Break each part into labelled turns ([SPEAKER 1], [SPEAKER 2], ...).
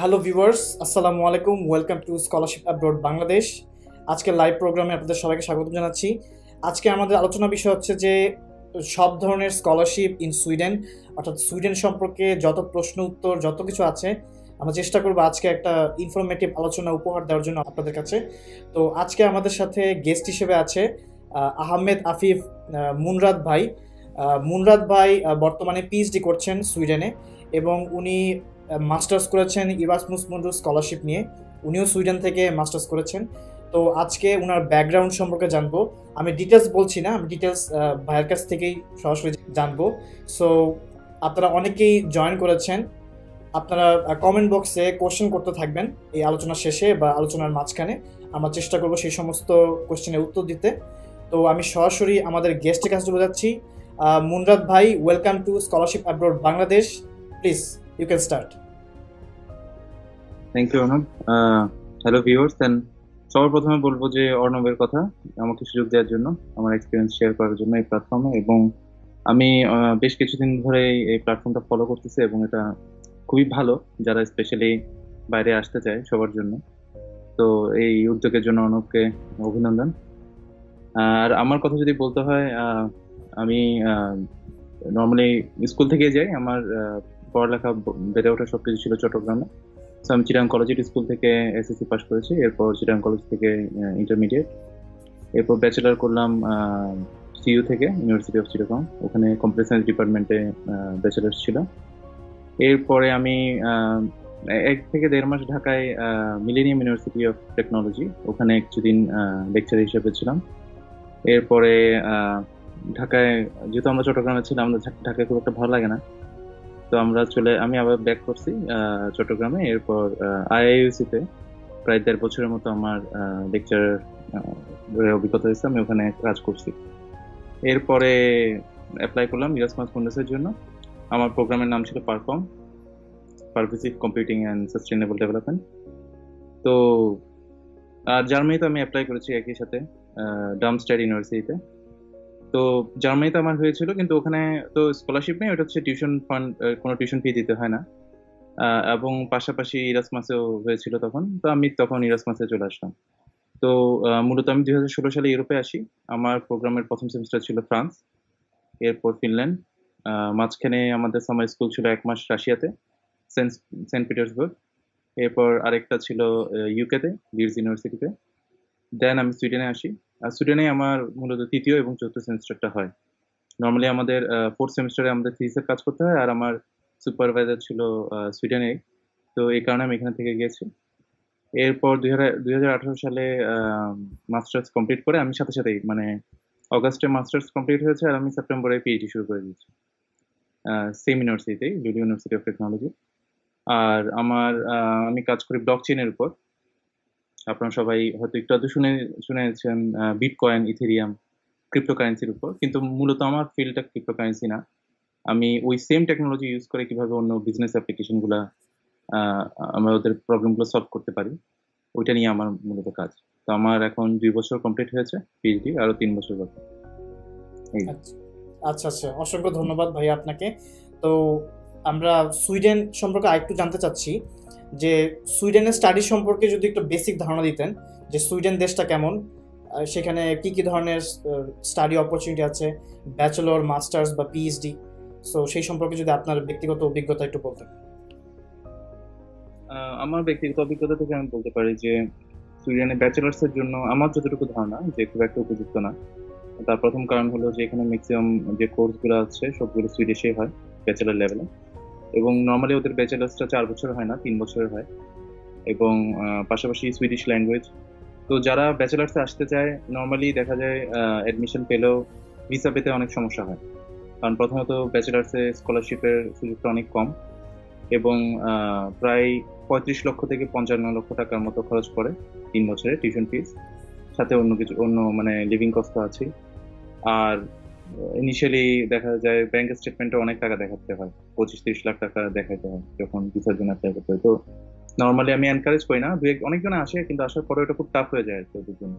[SPEAKER 1] Hello viewers, আসসালামু আলাইকুম। Welcome to scholarship abroad Bangladesh. আজকে লাইভ প্রোগ্রামে আপনাদের সবাইকে স্বাগত জানাচ্ছি। আজকে আমাদের আলোচনা বিষয় হচ্ছে যে সব ধরনের স্কলারশিপ ইন সুইডেন, অর্থাৎ সুইডেন সম্পর্কে যত প্রশ্ন উত্তর যত কিছু আছে আমরা চেষ্টা করবো আজকে একটা ইনফরমেটিভ আলোচনা উপহার দেওয়ার জন্য আপনাদের কাছে। তো আজকে আমাদের সাথে গেস্ট হিসেবে আছে আহমেদ আফিফ মুনরাদ ভাই। মুনরাদ ভাই বর্তমানে পিএইচডি করছেন সুইডেনে এবং উনি মাস্টার্স করেছেন ইরাসমাস মুন্ডাস স্কলারশিপ নিয়ে। উনিও সুইডেন থেকে মাস্টার্স করেছেন। তো আজকে ওনার ব্যাকগ্রাউন্ড সম্পর্কে জানবো। আমি ডিটেলস বলছি না, আমি ডিটেলস ভাইয়ের কাছ থেকেই সরাসরি জানবো। সো আপনারা অনেকেই জয়েন করেছেন, আপনারা কমেন্ট বক্সে কোশ্চেন করতে থাকবেন এই আলোচনা শেষে বা আলোচনার মাঝখানে। আমরা চেষ্টা করবো সেই সমস্ত কোশ্চেনের উত্তর দিতে। তো আমি সরাসরি আমাদের গেস্টের কাছে চলে যাচ্ছি। মুনরাদ ভাই, welcome to scholarship abroad Bangladesh. Please you can start.
[SPEAKER 2] Thank you Arnab. Hello viewers, and সবার প্রথমে বলবো যে অর্ণবের কথা আমাকে সুযোগ দেওয়ার জন্য, আমার এক্সপিরিয়েন্স শেয়ার করার জন্য এই প্ল্যাটফর্মে। এবং আমি বেশ কিছুদিন ধরে এই প্ল্যাটফর্মটা ফলো করতেছি এবং এটা খুবই ভালো যারা স্পেশালি বাইরে আসতে চায় সবার জন্য। তো এই উদ্যোগের জন্য অর্ণবকে অভিনন্দন। আর আমার কথা যদি বলতে হয়, আমি নর্মালি স্কুল থেকে যাই। আমার পড়ালেখা বেড়ে ওঠা সবকিছু ছিল চট্টগ্রামে। তো আমি চিটাগাং কলেজিয়েট স্কুল থেকে এসএসসি পাস করেছি, এরপর চিটাগাং কলেজ থেকে ইন্টারমিডিয়েট, এরপর ব্যাচেলার করলাম সিইউ থেকে, ইউনিভার্সিটি অফ চিটাগাং। ওখানে কম্পিউটার সায়েন্স ডিপার্টমেন্টে ব্যাচেলার ছিল। এরপরে আমি 1 থেকে 1.5 মাস ঢাকায় মিলেনিয়াম ইউনিভার্সিটি অফ টেকনোলজি, ওখানে কিছুদিন লেকচার হিসেবে ছিলাম। এরপরে ঢাকায়, যেহেতু আমরা চট্টগ্রামে ছিলাম, আমাদের ঢাকায় খুব একটা ভালো লাগে না, তো আমি আবার ব্যাক করছি চট্টগ্রামে। এরপর আইআইইউসি তে প্রায় 1.5 বছরের মতো আমার লেকচার অভিজ্ঞতা হয়েছে, আমি ওখানে কাজ করছি। এরপরে অ্যাপ্লাই করলাম ইরাসমাস মুন্ডাসের জন্য। আমার প্রোগ্রামের নাম ছিল পারভিসিভ কম্পিউটিং অ্যান্ড সাস্টেনেবল ডেভেলপমেন্ট। তো আর জার্মানিতে আমি অ্যাপ্লাই করেছি একই সাথে, ডার্মস্টাড ইউনিভার্সিটিতে। তো জার্মানিতে আমার হয়েছিল, কিন্তু ওখানে তো স্কলারশিপ নেই, ওটা হচ্ছে টিউশন ফান্ড, কোনো টিউশন ফি দিতে হয় না। এবং পাশাপাশি ইরাসমাসেও হয়েছিল তখন, তো আমি তখন ইরাসমাসে চলে আসলাম। তো মূলত আমি 2016 সালে ইউরোপে আসি। আমার প্রোগ্রামের প্রথম সেমিস্টার ছিল ফ্রান্স, এরপর ফিনল্যান্ড। মাঝখানে আমাদের সামার স্কুল ছিল 1 মাস রাশিয়াতে, সেন্ট সেন্ট পিটার্সবার্গ। এরপর আরেকটা ছিল ইউকেতে, লিডস ইউনিভার্সিটিতে। দেন আমি সুইডেনে আসি। আর সুইডেনে আমার মূলত তৃতীয় এবং চতুর্থ সেমিস্টারটা হয়। নর্মালি আমাদের ফোর্থ সেমিস্টারে আমাদের থিসিসের কাজ করতে হয়, আর আমার সুপারভাইজার ছিল সুইডেনে। তো এই কারণে আমি এখান থেকে গিয়েছি। এরপর 2018 সালে মাস্টার্স কমপ্লিট করে আমি সাথে সাথেই, মানে অগাস্টে মাস্টার্স কমপ্লিট হয়েছে আর আমি সেপ্টেম্বরে পিএইচডি শুরু করে দিয়েছি সেম ইউনিভার্সিটিতেই, লুলি ইউনিভার্সিটি অফ টেকনোলজি। আর আমি কাজ করি ব্লক চেইনের উপর। আপনারা সবাই হয়তো একটু আধটু শুনেছেন বিটকয়েন, ইথেরিয়াম, ক্রিপ্টোকারেন্সির উপর, কিন্তু মূলত আমার ফিল্ডটা ক্রিপ্টোকারেন্সি না। আমি ওই সেম টেকনোলজি ইউজ করে কিভাবে অন্য বিজনেস অ্যাপ্লিকেশনগুলো আমরা ওদের প্রবলেমগুলো সলভ করতে পারি, ওইটা নিয়ে আমার মূলত কাজ। তো আমার এখন 2 বছর কমপ্লিট হয়েছে পিএইচডি, আরো 3 বছর বাকি।
[SPEAKER 1] আচ্ছা আচ্ছা, অসংখ্য ধন্যবাদ ভাই আপনাকে। তো আমরা সুইডেন সম্পর্কে আরেকটু জানতে চাচ্ছি যে সুইডেনের স্টাডি সম্পর্কে যদি একটু বেসিক ধারণা দিতেন, যে সুইডেন দেশটা কেমন, সেখানে কি কি ধরনের স্টাডি অপরচুনিটি আছে, ব্যাচেলর, মাস্টার্স বা পিএইচডি। সো সেই সম্পর্কে যদি আপনার ব্যক্তিগত অভিজ্ঞতা একটু বলতেন।
[SPEAKER 2] আমার ব্যক্তিগত অভিজ্ঞতা থেকে আমি বলতে পারি যে সুইডেনে ব্যাচেলার্স এর জন্য আমার যতটুকু ধারণা যে খুব একটা উপযুক্ত না। তার প্রথম কারণ হলো যে এখানে ম্যাক্সিমাম যে কোর্সগুলো আছে সবগুলো সুইডিশে হয়, ব্যাচেলার লেভেলে। এবং নর্মালি ওদের ব্যাচেলার্সটা 4 বছর হয় না, 3 বছরের হয়। এবং পাশাপাশি সুইডিশ ল্যাঙ্গুয়েজ। তো যারা ব্যাচেলার্সে আসতে চায়, নর্মালি দেখা যায় অ্যাডমিশন পেলেও ভিসা পেতে অনেক সমস্যা হয়। কারণ প্রথমত ব্যাচেলার্সে স্কলারশিপের সুযোগটা অনেক কম, এবং প্রায় 35 লক্ষ থেকে 55 লক্ষ টাকার মতো খরচ পড়ে 3 বছরে টিউশন ফিস, সাথে অন্য মানে লিভিং কস্ট তো আছে। আর ইনিশিয়ালি দেখা যায় ব্যাংক স্টেটমেন্টে অনেক টাকা দেখাতে হয়, 25-30 লাখ টাকা দেখাতে হয় যখন ভিসার জন্য অ্যাপ্লাই করতে হয়। তো নর্মালি আমি এনকারেজ করি না, অনেকজন আসে, কিন্তু আসার পরে এটা খুব টাফ হয়ে যায় আর কি ওদের জন্য।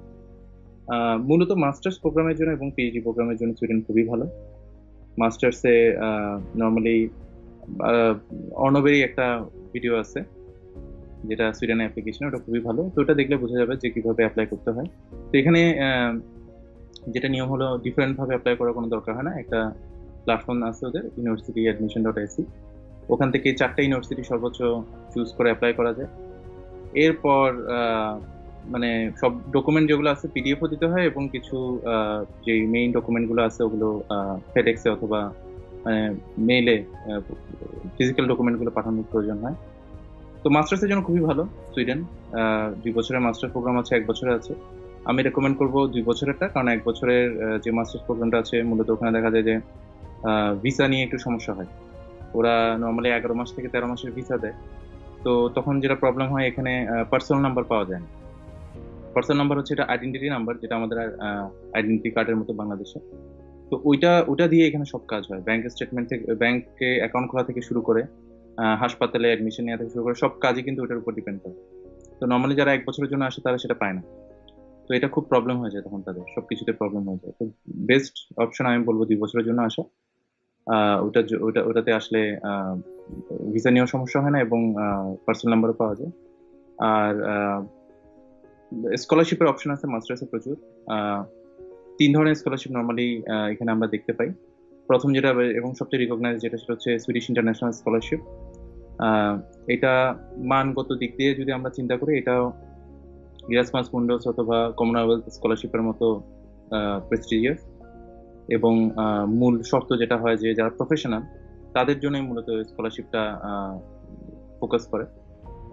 [SPEAKER 2] মূলত মাস্টার্স প্রোগ্রামের জন্য এবং পিএইচডি প্রোগ্রামের জন্য সুইডেন খুবই ভালো। মাস্টার্সে নর্মালি অর্ণবেরই একটা ভিডিও আছে, যেটা সুইডেনের অ্যাপ্লিকেশন, ওটা খুবই ভালো। তো ওটা দেখলে বোঝা যাবে যে কিভাবে অ্যাপ্লাই করতে হয়। তো এখানে যেটা নিয়ম হলো, ডিফারেন্ট ভাবে অ্যাপ্লাই করার কোনো দরকার হয় না। একটা প্ল্যাটফর্ম আছে ওদের, ইউনিভার্সিটি অ্যাডমিশন ডট এসি, ওখান থেকে 4টা ইউনিভার্সিটি সর্বোচ্চ চুজ করে অ্যাপ্লাই করা যায়। এরপর মানে সব ডকুমেন্ট যেগুলো আছে পিডিএফও দিতে হয়, এবং কিছু যে মেইন ডকুমেন্টগুলো আছে ওগুলো ফেডেক্সে অথবা মেইলে ফিজিক্যাল ডকুমেন্টগুলো পাঠানোর প্রয়োজন হয়। তো মাস্টার্সের জন্য খুবই ভালো সুইডেন। 2 বছরের মাস্টার প্রোগ্রাম আছে, 1 বছরের আছে। আমি রেকমেন্ড করবো 2 বছরেরটা, কারণ 1 বছরের যে মাস্টার্স প্রোগ্রামটা আছে মূলত ওখানে দেখা যায় যে ভিসা নিয়ে একটু সমস্যা হয়। ওরা নর্মালি 11 মাস থেকে 13 মাসের ভিসা দেয়। তো তখন যেটা প্রবলেম হয়, এখানে পার্সোনাল নাম্বার পাওয়া যায় না। পার্সোনাল নাম্বার হচ্ছে এটা আইডেন্টিটি নাম্বার, যেটা আমাদের আইডেন্টিটি কার্ডের মতো বাংলাদেশে। তো ওইটা দিয়ে এখানে সব কাজ হয়, ব্যাংক স্টেটমেন্ট থেকে, ব্যাংকে অ্যাকাউন্ট খোলা থেকে শুরু করে হাসপাতালে অ্যাডমিশন নেওয়া থেকে শুরু করে সব কাজই কিন্তু ওটার উপর ডিপেন্ড করে। তো নর্মালি যারা 1 বছরের জন্য আসে তারা সেটা পায় না। তো এটা খুব প্রবলেম হয়ে যায়, তখন তাদের সবকিছুতে প্রবলেম হয়ে যায়। তো বেস্ট অপশন আমি বলবো 2 বছরের জন্য আসা। ওটাতে আসলে ভিসা নিয়েও সমস্যা হয় না, এবং পার্সোনাল নাম্বারও পাওয়া যায়। আর স্কলারশিপের অপশন আছে মাস্টার্সে প্রচুর। 3 ধরনের স্কলারশিপ নর্মালি এখানে আমরা দেখতে পাই। প্রথম যেটা এবং সবচেয়ে রিকগনাইজ যেটা, সেটা হচ্ছে সুইডিশ ইন্টারন্যাশনাল স্কলারশিপ। এটা মানগত দিক দিয়ে যদি আমরা চিন্তা করি, এটা ইরাসমাস মুন্ডাস অথবা কমনওয়েলথ স্কলারশিপের মতো প্রেস্টিজিয়াস। এবং মূল শর্ত যেটা হয় যে যারা প্রফেশনাল তাদের জন্যই মূলত স্কলারশিপটা ফোকাস করে।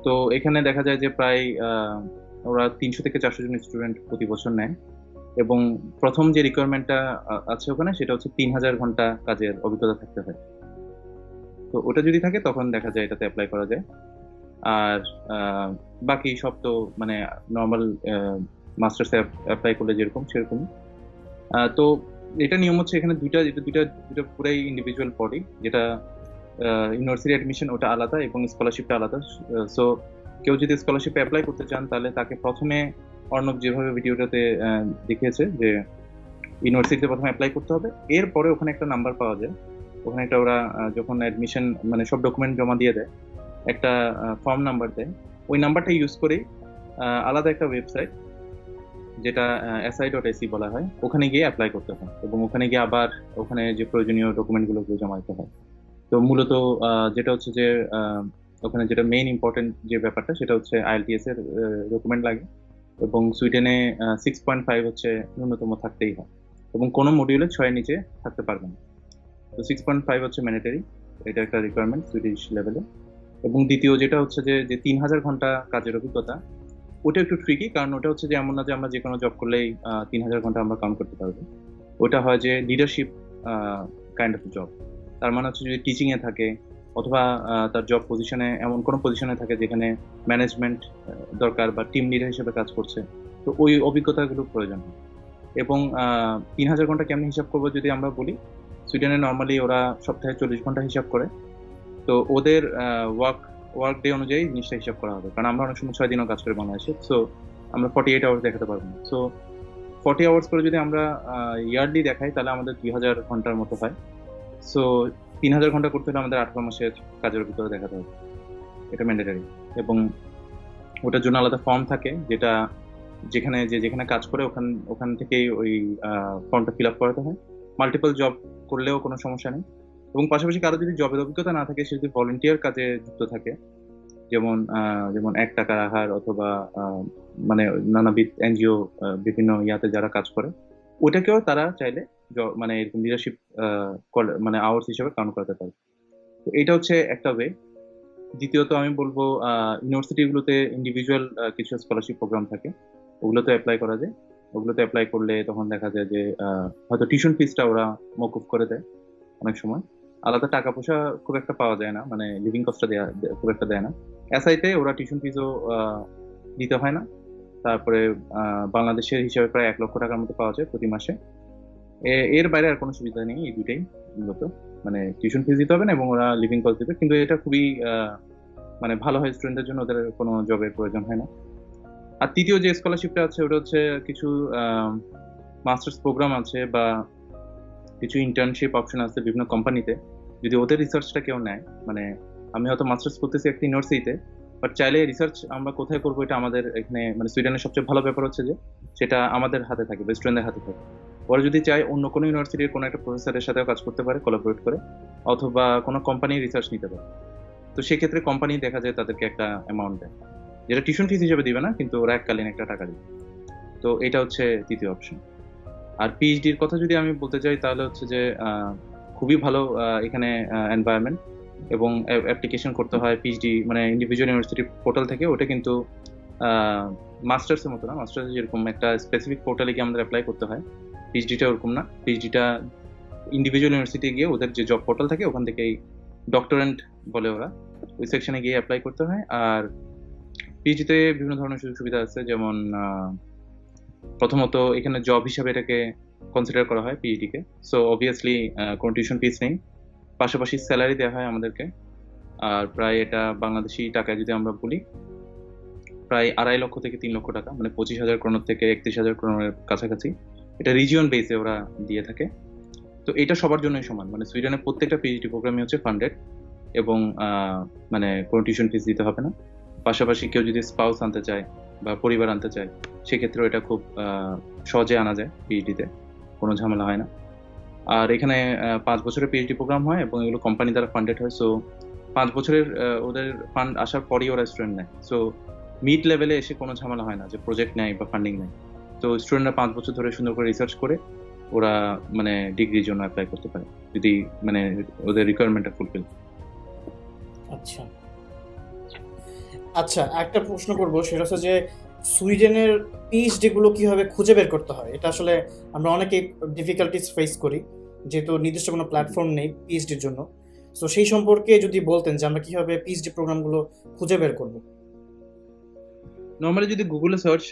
[SPEAKER 2] তো এখানে দেখা যায় যে প্রায় ওরা 300 থেকে 400 জন স্টুডেন্ট প্রতি বছর নেয়। এবং প্রথম যে রিকোয়ারমেন্টটা আছে ওখানে, সেটা হচ্ছে 3000 ঘন্টা কাজের অভিজ্ঞতা থাকতে হয়। তো ওটা যদি থাকে তখন দেখা যায় এটাতে অ্যাপ্লাই করা যায়। আর বাকি সব তো মানে নর্মাল মাস্টার্সে অ্যাপ্লাই করলে যেরকম সেরকম। তো এটা নিয়ম হচ্ছে এখানে দুইটা পুরাই ইন্ডিভিজুয়াল বডি, যেটা ইউনিভার্সিটি অ্যাডমিশন ওটা আলাদা এবং স্কলারশিপটা আলাদা। সো কেউ যদি স্কলারশিপে অ্যাপ্লাই করতে চান, তাহলে তাকে প্রথমে অর্ণব যেভাবে ভিডিওটাতে দেখিয়েছে যে ইউনিভার্সিটিতে প্রথমে অ্যাপ্লাই করতে হবে। এরপরে ওখানে একটা নাম্বার পাওয়া যায়, ওখানে একটা ওরা যখন অ্যাডমিশন মানে সব ডকুমেন্ট জমা দিয়ে দেয়, একটা ফর্ম নাম্বার দেয়। ওই নাম্বারটা ইউজ করেই আলাদা একটা ওয়েবসাইট, যেটা si.se বলা হয়, ওখানে গিয়ে অ্যাপ্লাই করতে হয়, এবং ওখানে গিয়ে আবার ওখানে যে প্রয়োজনীয় ডকুমেন্টগুলো জমা দিতে হয়। তো মূলত যেটা হচ্ছে যে ওখানে যেটা মেইন ইম্পর্টেন্ট যে ব্যাপারটা, সেটা হচ্ছে আইএলটিএস এর ডকুমেন্ট লাগে, এবং সুইডেনে 6.5 হচ্ছে ন্যূনতম থাকতেই হয়, এবং কোনো মডিউলে 6-এর নিচে থাকতে পারবে না। তো 6.5 হচ্ছে ম্যান্ডেটরি, এটা একটা রিকোয়ারমেন্ট সুইডিশ লেভেলে। এবং দ্বিতীয় যেটা হচ্ছে যে 3000 ঘন্টা কাজের অভিজ্ঞতা, ওটা একটু ট্রিকি, কারণ ওটা হচ্ছে যে এমন না যে আমরা যে কোনো জব করলেই 3000 ঘন্টা আমরা কাউন্ট করতে পারবো। ওটা হয় যে লিডারশিপ কাইন্ড অফ জব। তার মানে হচ্ছে যদি টিচিং এ থাকে, অথবা তার জব পজিশনে এমন কোনো পজিশনে থাকে যেখানে ম্যানেজমেন্ট দরকার বা টিম লিডার হিসেবে কাজ করছে, তো ওই অভিজ্ঞতাগুলো প্রয়োজন হয়। এবং 3000 ঘন্টা কেমনি হিসাব করবো যদি আমরা বলি, সুইডেনে নর্মালি ওরা সপ্তাহে 40 ঘন্টা হিসাব করে। তো ওদের ওয়ার্ক ডে অনুযায়ী জিনিসটা হিসাব করা হবে, কারণ আমরা অনেক সময় 6 দিনও কাজ করি বাংলাদেশে। সো আমরা 48 আওয়ার্স দেখাতে পারবো না। সো 40 আওয়ার্স করে যদি আমরা ইয়ারলি দেখাই, তাহলে আমাদের 2000 ঘন্টার মতো হয়। সো 3000 ঘন্টা করতে হলে আমাদের 18 মাসের কাজের অভিজ্ঞতা দেখাতে হবে, এটা ম্যান্ডেটারি। এবং ওটার জন্য আলাদা ফর্ম থাকে, যেটা যেখানে কাজ করে ওখান থেকেই ওই ফর্মটা ফিল আপ করাতে হয়। মাল্টিপল জব করলেও কোনো সমস্যা নেই। এবং পাশাপাশি কারো যদি জবের অভিজ্ঞতা না থাকে, সে যদি ভলেন্টিয়ার কাজে যুক্ত থাকে, যেমন 1 টাকার আহার অথবা মানে নানাবিধ এনজিও, বিভিন্ন ইয়াতে যারা কাজ করে, ওটাকেও তারা চাইলে মানে এরকম লিডারশিপ মানে আওয়ার্স হিসেবে কাউন্ট করতে পারে। তো এটা হচ্ছে একটা ওয়ে। দ্বিতীয়ত আমি বলবো ইউনিভার্সিটিগুলোতে ইন্ডিভিজুয়াল কিছু স্কলারশিপ প্রোগ্রাম থাকে, ওগুলোতে অ্যাপ্লাই করা যায়। ওগুলোতে অ্যাপ্লাই করলে তখন দেখা যায় যে হয়তো টিউশন ফিসটা ওরা মকুফ করে দেয় অনেক সময়। আলাদা টাকা পয়সা খুব একটা পাওয়া যায় না, মানে লিভিং কস্টটা খুব একটা দেয় না। এসআইতে ওরা টিউশন ফিসও দিতে হয় না। তারপরে বাংলাদেশের হিসাবে প্রায় 1 লক্ষ টাকার মতো পাওয়া যায় প্রতি মাসে। এর বাইরে আর কোনো সুবিধা নেই, এই দুইটাই মূলত। মানে টিউশন ফিস দিতে হবে না, এবং ওরা লিভিং কস্ট দিবে, কিন্তু এটা খুবই মানে ভালো হয় স্টুডেন্টদের জন্য, ওদের কোনো জবের প্রয়োজন হয় না। আর তৃতীয় যে স্কলারশিপটা আছে, ওটা হচ্ছে কিছু মাস্টার্স প্রোগ্রাম আছে বা কিছু ইন্টার্নশিপ অপশন আছে বিভিন্ন কোম্পানিতে। যদি ওদের রিসার্চটা কেউ নেয়, মানে আমি হয়তো মাস্টার্স করতেছি একটা ইউনিভার্সিটিতে, বাট চাইলে রিসার্চ আমরা কোথায় করবো এটা আমাদের এখানে মানে সুইডেনের সবচেয়ে ভালো ব্যাপার হচ্ছে যে সেটা আমাদের হাতে থাকে, স্টুডেন্টদের হাতে থাকে। ওরা যদি চায় অন্য কোনো ইউনিভার্সিটির কোনো একটা প্রফেসরের সাথেও কাজ করতে পারে কোলাবোরেট করে, অথবা কোনো কোম্পানির রিসার্চ নিতে পারে। তো সেক্ষেত্রে কোম্পানি দেখা যায় তাদেরকে একটা অ্যামাউন্ট দেয়, যেটা টিউশন ফিস হিসেবে দিবে না, কিন্তু ওরা এককালীন একটা টাকা দিবে। তো এটা হচ্ছে তৃতীয় অপশন। আর পিএইচডির কথা যদি আমি বলতে চাই তাহলে হচ্ছে যে খুবই ভালো এখানে এনভায়রনমেন্ট, এবং অ্যাপ্লিকেশন করতে হয় পিএইচডি মানে ইন্ডিভিজুয়াল ইউনিভার্সিটি পোর্টাল থেকে। ওটা কিন্তু মাস্টার্সের মতো না, মাস্টার্স যেরকম একটা স্পেসিফিক পোর্টালে গিয়ে আমাদের অ্যাপ্লাই করতে হয়, পিএইচডিটা ওরকম না। পিএইচডিটা ইন্ডিভিজুয়াল ইউনিভার্সিটি গিয়ে ওদের যে জব পোর্টাল থাকে ওখান থেকেই ডক্টরেন্ট বলে ওরা, ওই সেকশনে গিয়ে অ্যাপ্লাই করতে হয়। আর পিএইচডিতে বিভিন্ন ধরনের সুযোগ সুবিধা আছে, যেমন প্রথমত এখানে জব হিসাবে এটাকে কনসিডার করা হয় পিএইচডিকে। সো অবভিয়াসলি কোনো টিউশন ফিস নেই, পাশাপাশি স্যালারি দেওয়া হয় আমাদেরকে। আর প্রায় এটা বাংলাদেশি টাকায় যদি আমরা বলি, প্রায় 2.5 লক্ষ থেকে 3 লক্ষ টাকা, মানে 25,000 ক্রোনার থেকে 31,000 ক্রোনার কাছাকাছি। এটা রিজিয়ন বেসে ওরা দিয়ে থাকে। তো এটা সবার জন্যই সমান, মানে সুইডেনের প্রত্যেকটা পিএইচডি প্রোগ্রামই হচ্ছে ফান্ডেড, এবং মানে কোনো টিউশন ফিস দিতে হবে না। পাশাপাশি কেউ যদি স্পাউস আনতে চায় বা পরিবার আনতে চায়, সেক্ষেত্রেও এটা খুব সহজে আনা যায়, পিএইচডিতে কোনো ঝামেলা হয় না। আর এখানে 5 বছরের পিএইচডি প্রোগ্রাম হয়, এবং এগুলো কোম্পানি দ্বারা ফান্ডেড হয়। সো 5 বছরের ওদের ফান্ড আসার পরই ওরা স্টুডেন্ট নেয়। সো মিড লেভেলে এসে কোনো ঝামেলা হয় না যে প্রজেক্ট নেয় বা ফান্ডিং নেয়। তো স্টুডেন্টরা 5 বছর ধরে সুন্দর করে রিসার্চ করে ওরা মানে ডিগ্রির জন্য অ্যাপ্লাই করতে পারে, যদি মানে ওদের রিকোয়ারমেন্টটা ফুলফিল।
[SPEAKER 1] আচ্ছা আচ্ছা, একটা প্রশ্ন করবো, সেটা হচ্ছে যে সুইডেনের পিএইচডি গুলো কিভাবে খুঁজে বের করতে হয়? এটা আসলে আমরা অনেকেই ডিফিকাল্টিস ফেস করি, যেহেতু নির্দিষ্ট কোনো প্ল্যাটফর্ম নেই পিএইচডির জন্য। তো সেই সম্পর্কে যদি বলতেন যে আমরা কিভাবে পিএইচডি প্রোগ্রামগুলো খুঁজে বের করব।
[SPEAKER 2] নর্মালি যদি গুগলে সার্চ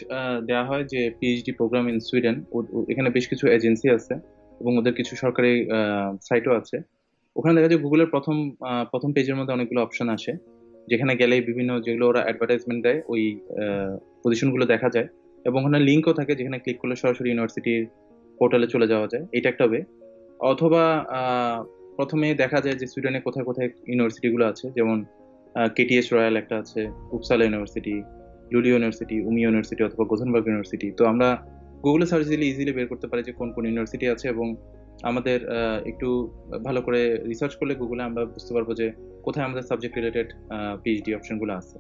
[SPEAKER 2] দেওয়া হয় যে পিএইচডি প্রোগ্রাম ইন সুইডেন, এখানে বেশ কিছু এজেন্সি আছে এবং ওদের কিছু সরকারি সাইটও আছে। ওখানে দেখা যায় গুগলের প্রথম পেজের মধ্যে অনেকগুলো অপশন আসে, যেখানে গেলে বিভিন্ন যেগুলো ওরা অ্যাডভার্টাইজমেন্ট দেয় ওই পজিশনগুলো দেখা যায়, এবং ওখানে লিঙ্কও থাকে যেখানে ক্লিক করলে সরাসরি ইউনিভার্সিটির পোর্টালে চলে যাওয়া যায়। এটা একটা ওয়ে। অথবা প্রথমে দেখা যায় যে সুইডেনে কোথায় কোথায় ইউনিভার্সিটিগুলো আছে, যেমন কেটিএস রয়্যাল একটা আছে, উপসালা ইউনিভার্সিটি, লুলি ইউনিভার্সিটি, উমি ইউনিভার্সিটি, অথবা গোথেনবার্গ ইউনিভার্সিটি। তো আমরা গুগলে সার্চ দিলে ইজিলি বের করতে পারি যে কোন কোন ইউনিভার্সিটি আছে, এবং আমাদের একটু ভালো করে রিসার্চ করলে গুগলে আমরা বুঝতে পারবো যে কোথায় আমাদের সাবজেক্ট রিলেটেড পিএইচডি অপশনগুলো আছে।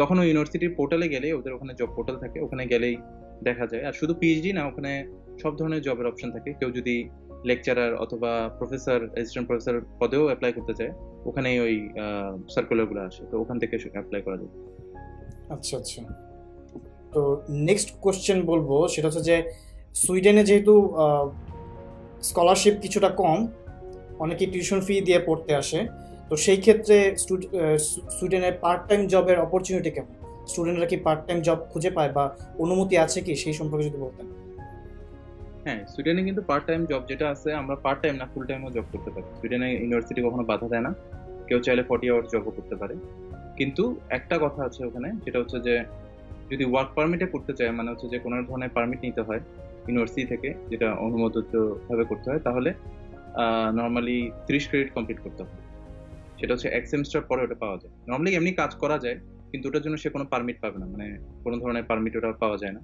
[SPEAKER 2] তখন ওই ইউনিভার্সিটির পোর্টালে গেলে, ওদের ওখানে জব পোর্টাল থাকে, ওখানে গেলেই দেখা যায়। আর শুধু পিএইচডি না, ওখানে সব ধরনের জবের অপশন থাকে। কেউ যদি লেকচারার অথবা প্রফেসর, অ্যাসিস্ট্যান্ট প্রফেসর পদেও অ্যাপ্লাই করতে চায়, ওখানেই ওই সার্কুলারগুলো আসে, তো ওখান থেকে অ্যাপ্লাই করা যায়।
[SPEAKER 1] আচ্ছা আচ্ছা, তো নেক্সট কোশ্চেন বলবো, সেটা হচ্ছে যে সুইডেনে যেহেতু স্কলারশিপ কিছুটা কম, অনেকে টিউশন ফি দিয়ে পড়তে আসে, তো সেই ক্ষেত্রে সুইডেনের পার্ট টাইম জবের অপরচুনিটি কেমন? স্টুডেন্টরা কি পার্ট টাইম জব খুঁজে পায় বা অনুমতি আছে কি, সেই সম্পর্কে যদি বলতেন।
[SPEAKER 2] হ্যাঁ, সুইডেনে কিন্তু পার্ট টাইম জব যেটা আছে, আমরা পার্ট টাইম না ফুল টাইমও জব করতে পারি। সুইডেনে ইউনিভার্সিটি কখনো বাধা দেয় না, কেউ চাইলে 40 আওয়ার জবও করতে পারে। কিন্তু একটা কথা আছে ওখানে, যেটা হচ্ছে যে যদি ওয়ার্ক পারমিটে করতে চায়, মানে হচ্ছে যে কোনো ধরনের পারমিট নিতে হয় ইউনিভার্সিটি থেকে, যেটা অনুমোদিত ভাবে করতে হয়, তাহলে নর্মালি 30 ক্রেডিট কমপ্লিট করতে হয়। সেটা হচ্ছে 1 সেমিস্টার পরে ওটা পাওয়া যায়। নর্মালি এমনি কাজ করা যায়, কিন্তু ওটার জন্য সে কোনো পারমিট পাবে না, মানে কোনো ধরনের পারমিট ওটা পাওয়া যায় না।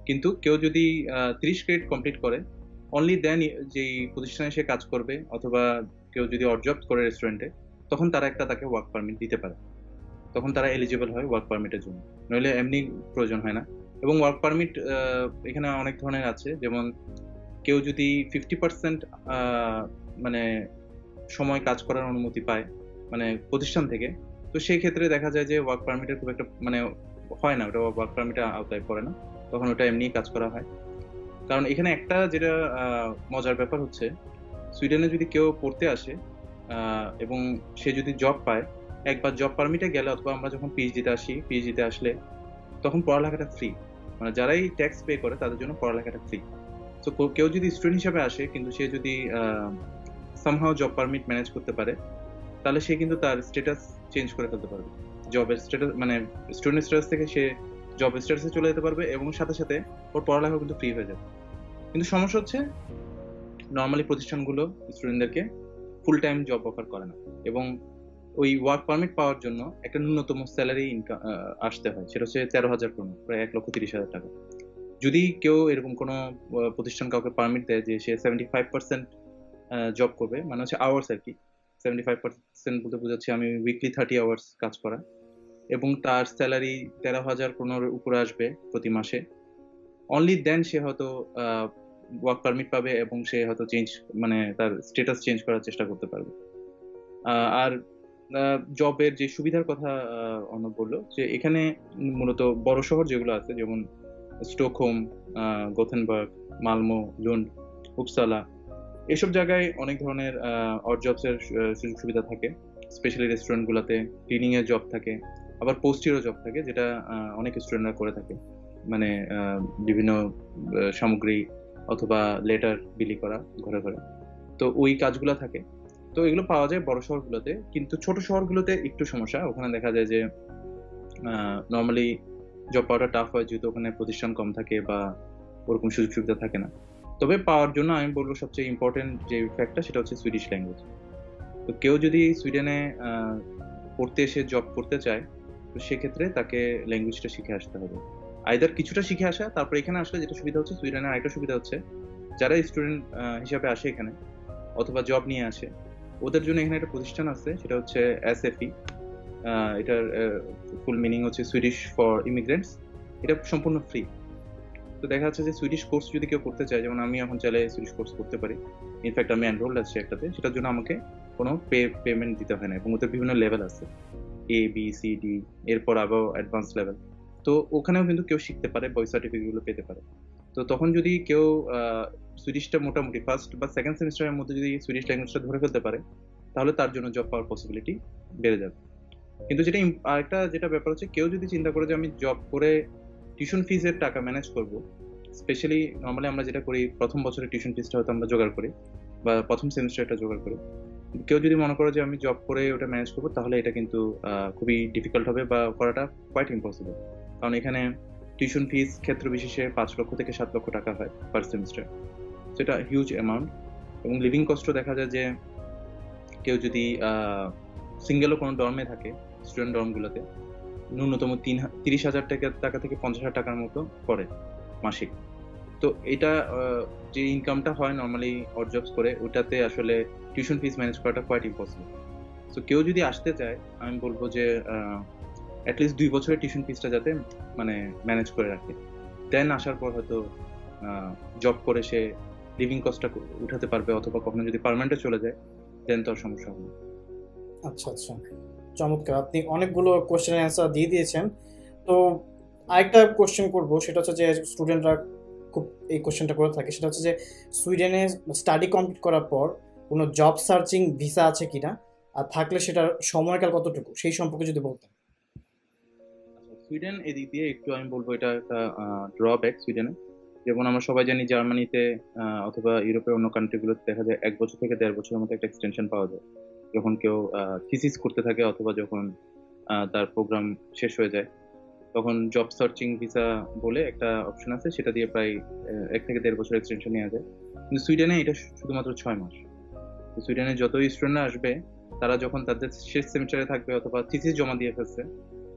[SPEAKER 2] কিন্তু কেউ যদি 30 ক্রেডিট কমপ্লিট করে, অনলি দেন যেই প্রতিষ্ঠানে সে কাজ করবে, অথবা কেউ যদি অবজব করে রেস্টুরেন্টে, তখন তারা তাকে ওয়ার্ক পারমিট দিতে পারে। তখন তারা এলিজিবল হয় ওয়ার্ক পারমিটের জন্য, নইলে এমনি প্রয়োজন হয় না। এবং ওয়ার্ক পারমিট এখানে অনেক ধরনের আছে, যেমন কেউ যদি 50% মানে সময় কাজ করার অনুমতি পায় মানে প্রতিষ্ঠান থেকে, তো সেই ক্ষেত্রে দেখা যায় যে ওয়ার্ক পারমিটের খুব একটা মানে হয় না, ওটা ওয়ার্ক পারমিটের আওতায় পড়ে না, তখন ওটা এমনি কাজ করা হয়। কারণ এখানে একটা যেটা মজার ব্যাপার হচ্ছে, সুইডেনে যদি কেউ পড়তে আসে এবং সে যদি জব পায়, একবার জব পারমিটে গেলে, অথবা আমরা যখন পিএইচডিতে আসলে, তখন পড়ালেখাটা ফ্রি। মানে যারাই ট্যাক্স পে করে তাদের জন্য পড়ালেখাটা ফ্রি। তো কেউ যদি স্টুডেন্ট হিসেবে আসে, কিন্তু সে যদি সামহাও জব পারমিট ম্যানেজ করতে পারে, তাহলে সে কিন্তু তার স্ট্যাটাস চেঞ্জ করে ফেলতে পারবে। জবের স্ট্যাটাস মানে স্টুডেন্ট স্ট্যাটাস থেকে সে জব স্ট্যাটাসে চলে যেতে পারবে, এবং সাথে সাথে ওর পড়ালেখা কিন্তু ফ্রি হয়ে যাবে। কিন্তু সমস্যা হচ্ছে, নর্মালি প্রতিষ্ঠানগুলো স্টুডেন্টদেরকে ফুল টাইম জব অফার করে না, এবং ওই ওয়ার্ক পারমিট পাওয়ার জন্য একটা ন্যূনতম স্যালারি ইনকাম আসতে হয়, সেটা হচ্ছে 13,000 ক্রোনা, প্রায় 1,30,000 টাকা। যদি কেউ এরকম কোনো প্রতিষ্ঠান কাউকে পারমিট দেয় যে সে 75% জব করবে, মানে হচ্ছে আওয়ার্স আর কি, 75% বলতে বোঝাচ্ছে আমি উইকলি 30 আওয়ার্স কাজ করা, এবং তার স্যালারি 13,000 ক্রোনার উপরে আসবে প্রতি মাসে, অনলি দেন সে হয়তো ওয়ার্ক পারমিট পাবে এবং সে হয়তো চেঞ্জ, মানে তার স্ট্যাটাস চেঞ্জ করার চেষ্টা করতে পারবে। আর জবের যে সুবিধার কথা অর্ণব বললো, যে এখানে মূলত বড় শহর যেগুলো আছে, যেমন স্টকহোম, গোথেনবার্গ, মালমো, লুন্ড, উপসালা, এসব জায়গায় অনেক ধরনের অড জবস এর সুযোগ সুবিধা থাকে। স্পেশালি রেস্টুরেন্ট গুলাতে ক্লিনিং এর জব থাকে, আবার পোস্টেরও জব থাকে, যেটা অনেক স্টুডেন্টরা করে থাকে, মানে বিভিন্ন সামগ্রী অথবা লেটার বিলি করা ঘরে ঘরে। তো ওই কাজগুলো থাকে। তো এগুলো পাওয়া যায় বড় শহরগুলোতে, কিন্তু ছোট শহরগুলোতে একটু সমস্যা। ওখানে দেখা যায় যে নর্মালি জব পাওয়াটা টাফ হয়, যেহেতু ওখানে প্রতিষ্ঠান কম থাকে বা ওরকম সুযোগ সুবিধা থাকে না। তবে পাওয়ার জন্য আমি বলবো সবচেয়ে ইম্পর্টেন্ট যে ফ্যাক্টটা, সেটা হচ্ছে সুইডিশ ল্যাঙ্গুয়েজ। তো কেউ যদি সুইডেনে পড়তে এসে জব করতে চায়, তো সেক্ষেত্রে তাকে ল্যাঙ্গুয়েজটা শিখে আসতে হবে। আইদার কিছুটা শিখে আসা, তারপর এখানে আসলে যেটা সুবিধা হচ্ছে, সুইডেনের আরেকটা সুবিধা হচ্ছে, যারা স্টুডেন্ট হিসাবে আসে এখানে অথবা জব নিয়ে আসে, ওদের জন্য এখানে একটা প্রতিষ্ঠান আছে, সেটা হচ্ছে এসএফই। এটার ফুল মিনিং হচ্ছে সুইডিশ ফর ইমিগ্রেন্টস। এটা সম্পূর্ণ ফ্রি। তো দেখা যাচ্ছে যে সুইডিশ কোর্স যদি কেউ করতে চায়, যেমন আমি এখন চাইলে সুইডিশ কোর্স করতে পারি, ইনফ্যাক্ট আমি এনরোল্ড আছি একটাতে, সেটার জন্য আমাকে কোনো পেমেন্ট দিতে হয় না, এবং ওদের বিভিন্ন লেভেল আছে, ABCD, এরপর আবার অ্যাডভান্স লেভেল। তো ওখানেও কিন্তু কেউ শিখতে পারে, বই সার্টিফিকেটগুলো পেতে পারে। তো তখন যদি কেউ সুইডিশটা মোটামুটি ফার্স্ট বা সেকেন্ড সেমিস্টারের মধ্যে যদি সুইডিশ ল্যাঙ্গুয়েজটা ধরে ফেলতে পারে, তাহলে তার জন্য জব পাওয়ার পসিবিলিটি বেড়ে যাবে। কিন্তু আরেকটা যেটা ব্যাপার হচ্ছে, কেউ যদি চিন্তা করে যে আমি জব করে টিউশন ফিজের টাকা ম্যানেজ করব, স্পেশালি নর্মালি আমরা যেটা করি, প্রথম বছরের টিউশন ফিজটা হয়তো আমরা জোগাড় করি বা প্রথম সেমিস্টারটা জোগাড় করি। কেউ যদি মনে করে যে আমি জব করে ওটা ম্যানেজ করবো, তাহলে এটা কিন্তু খুবই ডিফিকাল্ট হবে বা করাটা কোয়াইট ইম্পসিবল। কারণ এখানে টিউশন ফিজ ক্ষেত্র বিশেষে 5 লক্ষ থেকে 7 লক্ষ টাকা হয় পার সেমিস্টার, সেটা হিউজ অ্যামাউন্ট। এবং লিভিং কস্টও দেখা যায় যে কেউ যদি সিঙ্গেলও কোনো ডর্মে থাকে, স্টুডেন্ট ডর্মগুলোতে ন্যূনতম 30,000 টাকা থেকে 50,000 টাকার মতো পড়ে মাসিক। তো এটা যে ইনকামটা হয় নর্মালি অড জবস করে, ওটাতে আসলে টিউশন ফিস ম্যানেজ করাটা কোয়াইট ইম্পসিবল। সো কেউ যদি আসতে চায়, আমি বলবো যে অ্যাটলিস্ট 2 বছরের টিউশন ফিসটা যাতে মানে ম্যানেজ করে রাখে, দেন আসার পর হয়তো জব করে সে লিভিং কস্টটা উঠাতে পারবে, অথবা কখনো যদি পার্মানেন্টে চলে যায়, দেন তো আর সমস্যা হবে না।
[SPEAKER 1] আচ্ছা আচ্ছা, চমৎকার, আপনি অনেকগুলো কোশ্চেনের অ্যান্সার দিয়ে দিয়েছেন। তো আরেকটা কোশ্চেন করব, সেটা হচ্ছে যে স্টুডেন্টরা খুব এই কোশ্চেনটা করে থাকে, সেটা হচ্ছে যে সুইডেনে স্টাডি কমপ্লিট করার পর কোনো জব সার্চিং ভিসা আছে কিনা, আর থাকলে সেটার সময়কাল কতটুকু, সেই সম্পর্কে যদি বলতেন।
[SPEAKER 2] সুইডেন এদিক দিয়ে একটু আমি বলবো এটা একটা ড্রব্যাক সুইডেনে। যেমন আমরা সবাই জানি জার্মানিতে অথবা ইউরোপের অন্য কান্ট্রিগুলোতে দেখা যায় 1 বছর থেকে 1.5 বছরের মতো একটা এক্সটেনশন পাওয়া যায়, যখন কেউ থিসিস করতে থাকে অথবা যখন তার প্রোগ্রাম শেষ হয়ে যায়, তখন জব সার্চিং ভিসা বলে একটা অপশন আছে, সেটা দিয়ে প্রায় 1 থেকে 1.5 বছর এক্সটেনশন নেওয়া যায়। কিন্তু সুইডেনে এটা শুধুমাত্র 6 মাস। তো সুইডেনে যতই স্টুডেন্টরা আসবে, তারা যখন তাদের শেষ সেমিস্টারে থাকবে অথবা থিসিস জমা দিয়ে ফেলছে,